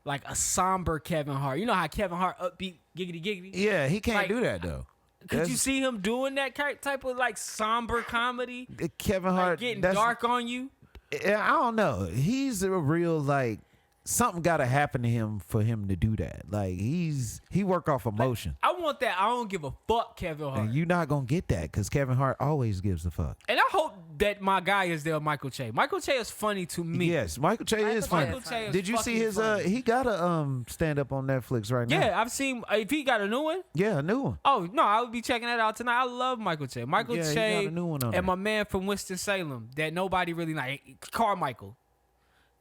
S2: Like a somber Kevin Hart. You know how Kevin Hart upbeat, giggity giggity?
S3: Yeah, he can't
S2: Like,
S3: do that though.
S2: Could you see him doing that type of like somber comedy?
S3: Kevin
S2: Like
S3: Hart
S2: getting
S3: that's-
S2: dark on you?
S3: I don't know. He's a real like something got to happen to him for him to do that. Like he work off emotion.
S2: I want that. I don't give a fuck, Kevin Hart.
S3: And you're not gonna get that because Kevin Hart always gives a fuck.
S2: And I hope that my guy is there, Michael Che. Michael Che is funny to me.
S3: Yes, Michael Che is funny.
S2: Michael Che is
S3: Did you see
S2: fucking
S3: his?
S2: funny.
S3: He got a stand up on Netflix right now.
S2: Yeah, I've seen. If he got a new one,
S3: Yeah, a new one.
S2: oh no, I would be checking that out tonight. I love Michael Che. Michael
S3: Yeah, he
S2: Che
S3: got a new one on
S2: and
S3: there.
S2: my man from Winston-Salem that nobody really like, Carmichael.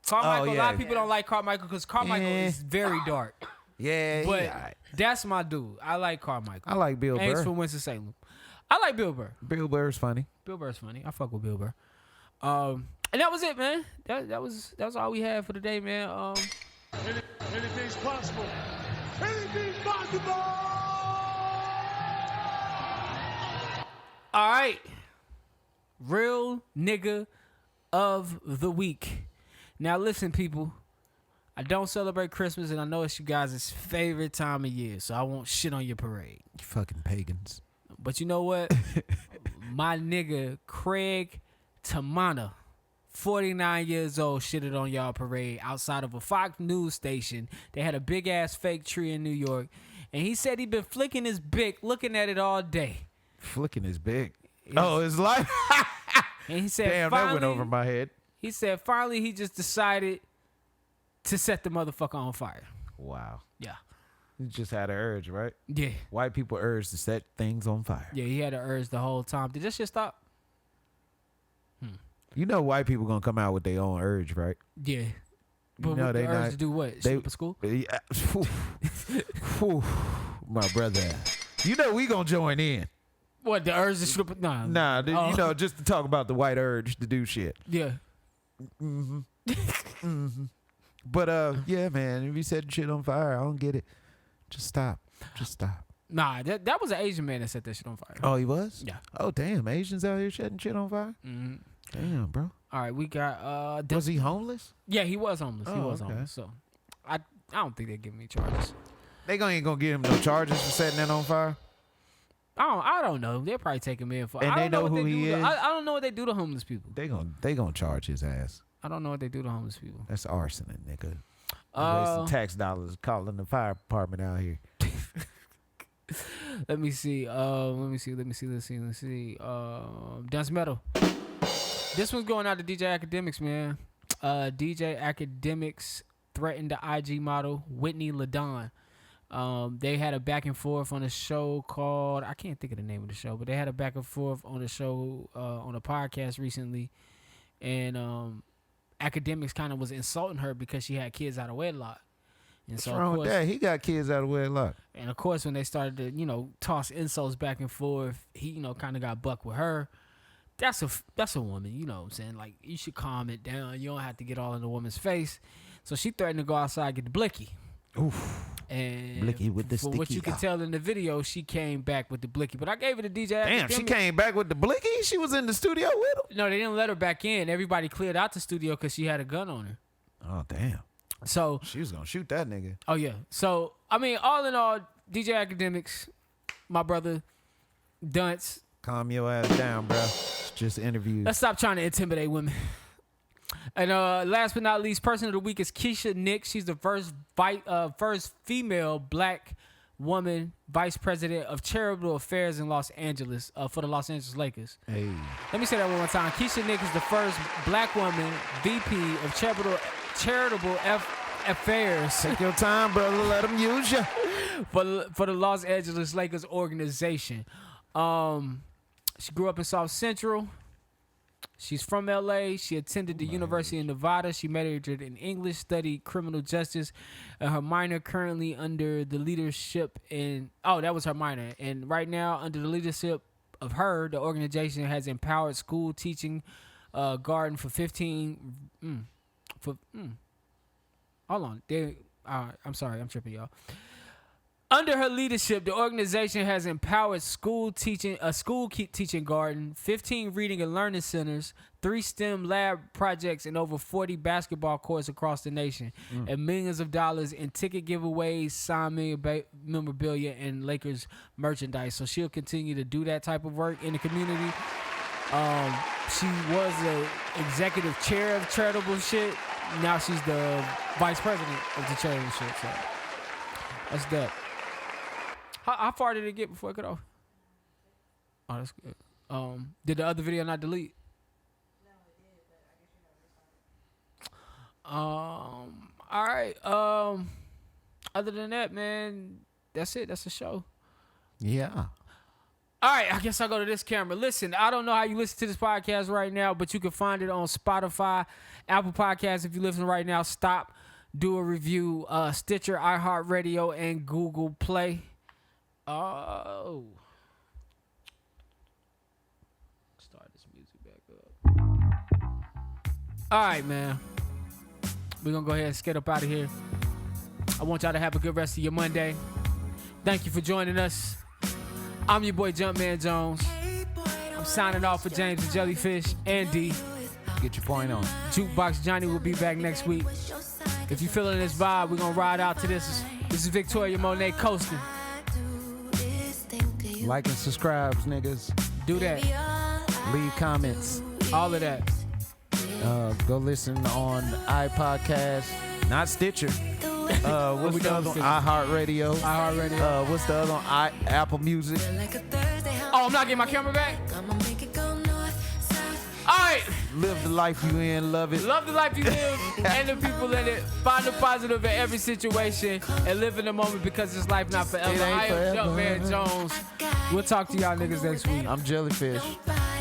S2: Carmichael. A lot
S3: yeah.
S2: of people don't like Carmichael because Carmichael
S3: Yeah.
S2: is very dark.
S3: Yeah,
S2: But
S3: he alright.
S2: that's my dude. I like Carmichael.
S3: I like Bill
S2: And he's
S3: Burr.
S2: from Winston-Salem. I like Bill Burr.
S3: Bill Burr's funny.
S2: Bill Burr's funny. I fuck with Bill Burr. And that was it, man. That was all we had for today, man.
S1: Anything's possible. Anything's possible.
S2: All right. Real nigga of the week. Now listen, people. I don't celebrate Christmas, and I know it's you guys' favorite time of year, so I won't shit on your parade.
S3: You fucking pagans.
S2: But you know what? My nigga Craig Tamana, 49 years old, shitted on y'all parade outside of a Fox News station. They had a big ass fake tree in New York, and he said he'd been flicking his bick, looking at it all day.
S3: Flicking his big. Oh, his life.
S2: And he said,
S3: Damn,
S2: finally,
S3: that went over my head.
S2: He said, finally, he just decided to set the motherfucker on fire.
S3: Wow.
S2: Yeah.
S3: You just had an urge, right?
S2: Yeah.
S3: White people urge to set things on fire.
S2: Yeah, he had an urge the whole time. Did this shit stop?
S3: You know white people gonna come out with their own urge, right?
S2: Yeah. But
S3: know
S2: with
S3: they
S2: the urge
S3: not-
S2: to do what?
S3: they-
S2: Shoot up a school?
S3: Yeah. Whew. My brother. You know we gonna join in.
S2: What, the urge to shoot up? Nah.
S3: Nah,
S2: Oh.
S3: you know, just to talk about the white urge to do shit.
S2: Yeah.
S3: But yeah, man, if you setting shit on fire, I don't get it. Just stop. Just stop.
S2: Nah, that was an Asian man that set that shit on fire.
S3: Oh, he was?
S2: Yeah.
S3: Oh, damn. Asians out here setting shit on fire?
S2: Mm-hmm.
S3: Damn, bro.
S2: All right, we got
S3: Was he homeless?
S2: yeah, he was homeless. He
S3: Oh,
S2: was
S3: okay.
S2: homeless. So I don't think they're giving me charges.
S3: They ain't gonna give him no charges for setting that on fire?
S2: I don't know. They'll probably take him in for.
S3: And
S2: I
S3: they
S2: don't know
S3: know
S2: what
S3: who
S2: they
S3: he
S2: do to-
S3: is?
S2: I don't know what they do to homeless people.
S3: They gonna charge his ass.
S2: I don't know what they do to homeless people.
S3: That's arson, nigga. Wasting tax dollars calling the fire department out here.
S2: Let me see. Let's see. Dance Metal. This one's going out to DJ Academics, man. DJ Academics threatened the IG model Whitney LaDon. They had a back and forth on a show called, I can't think of the name of the show, but they had a back and forth on a show on a podcast recently, and Academics kind of was insulting her because she had kids out of wedlock. And
S3: What's
S2: so of
S3: wrong with
S2: course,
S3: that? He got kids out of wedlock.
S2: and of course, when they started to, toss insults back and forth, he, kind of got bucked with her. That's a woman, you know what I'm saying? Like, you should calm it down. You don't have to get all in the woman's face. So she threatened to go outside and get the blicky.
S3: Oof.
S2: And
S3: Blicky with the
S2: for what
S3: sticky.
S2: you can tell in the video, she came back with the blicky. But I gave it to DJ
S3: Damn, she
S2: Academics.
S3: came back with the blicky? She was in the studio with him?
S2: No, they didn't let her back in. Everybody cleared out the studio because she had a gun on her.
S3: Oh, damn.
S2: So,
S3: She was gonna shoot that nigga.
S2: oh yeah. So, I mean, all in all, DJ Academics, my brother, Dunce,
S3: Calm your ass down, bro. It's just interviews.
S2: let's stop trying to intimidate women. And last but not least, person of the week is Keisha Nick. She's the first female black woman vice president of charitable affairs in Los Angeles for the Los Angeles Lakers.
S3: Hey.
S2: Let me say that one more time. Keisha Nick is the first black woman VP of charitable affairs.
S3: Take your time, brother. Let them use you.
S2: for the Los Angeles Lakers organization. She grew up in South Central. She's from LA. She attended the University of Nevada. She majored in English, studied criminal justice, and her minor currently under the leadership that was her minor. And right now, under the leadership of her, the organization has empowered school teaching garden for 15. Hold on. I'm sorry. I'm tripping, y'all. Under her leadership, the organization has empowered school teaching garden, 15 reading and learning centers, 3 STEM lab projects, and over 40 basketball courts across the nation, and millions of dollars in ticket giveaways, signed memorabilia, and Lakers merchandise. So she'll continue to do that type of work in the community. She was the executive chair of charitable shit. Now she's the vice president of the charitable shit. So that's that. How far did it get before it got off? Oh, that's good. Did the other video not delete? No, it did, but I guess you never responded. All right. Other than that, man, that's it. That's the show.
S3: Yeah.
S2: All right, I guess I'll go to this camera. Listen, I don't know how you listen to this podcast right now, but you can find it on Spotify, Apple Podcasts. If you're listening right now, stop, do a review, Stitcher, iHeartRadio, and Google Play. Oh. Start this music back up. All right, man. We're going to go ahead and skate up out of here. I want y'all to have a good rest of your Monday. Thank you for joining us. I'm your boy Jumpman Jones. I'm signing off for James the Jellyfish and D.
S3: Get your point on.
S2: Jukebox Johnny will be back next week. If you're feeling this vibe, we're going to ride out to this. This is Victoria Monet coasting.
S3: Like and subscribe, niggas.
S2: Do that.
S3: Leave comments.
S2: All of that.
S3: Go listen on iPodcast, not Stitcher. What's the other one? iHeartRadio.
S2: iHeartRadio.
S3: What's the other one? Apple Music.
S2: Oh, I'm not getting my camera back? All right.
S3: Live the life you in, love it.
S2: Love the life you live and the people in it. Find the positive in every situation and live in the moment because this life not forever. I am Jumpman Jones. We'll talk to y'all niggas next week.
S3: I'm Jellyfish,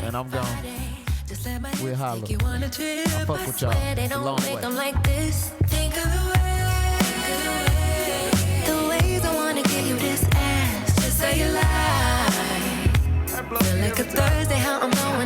S3: and I'm gone. We'll holler. I fuck with y'all. It's a long way.
S6: Think of the ways I wanna give you this ass. Just say you lie. Feel like a Thursday, how I'm going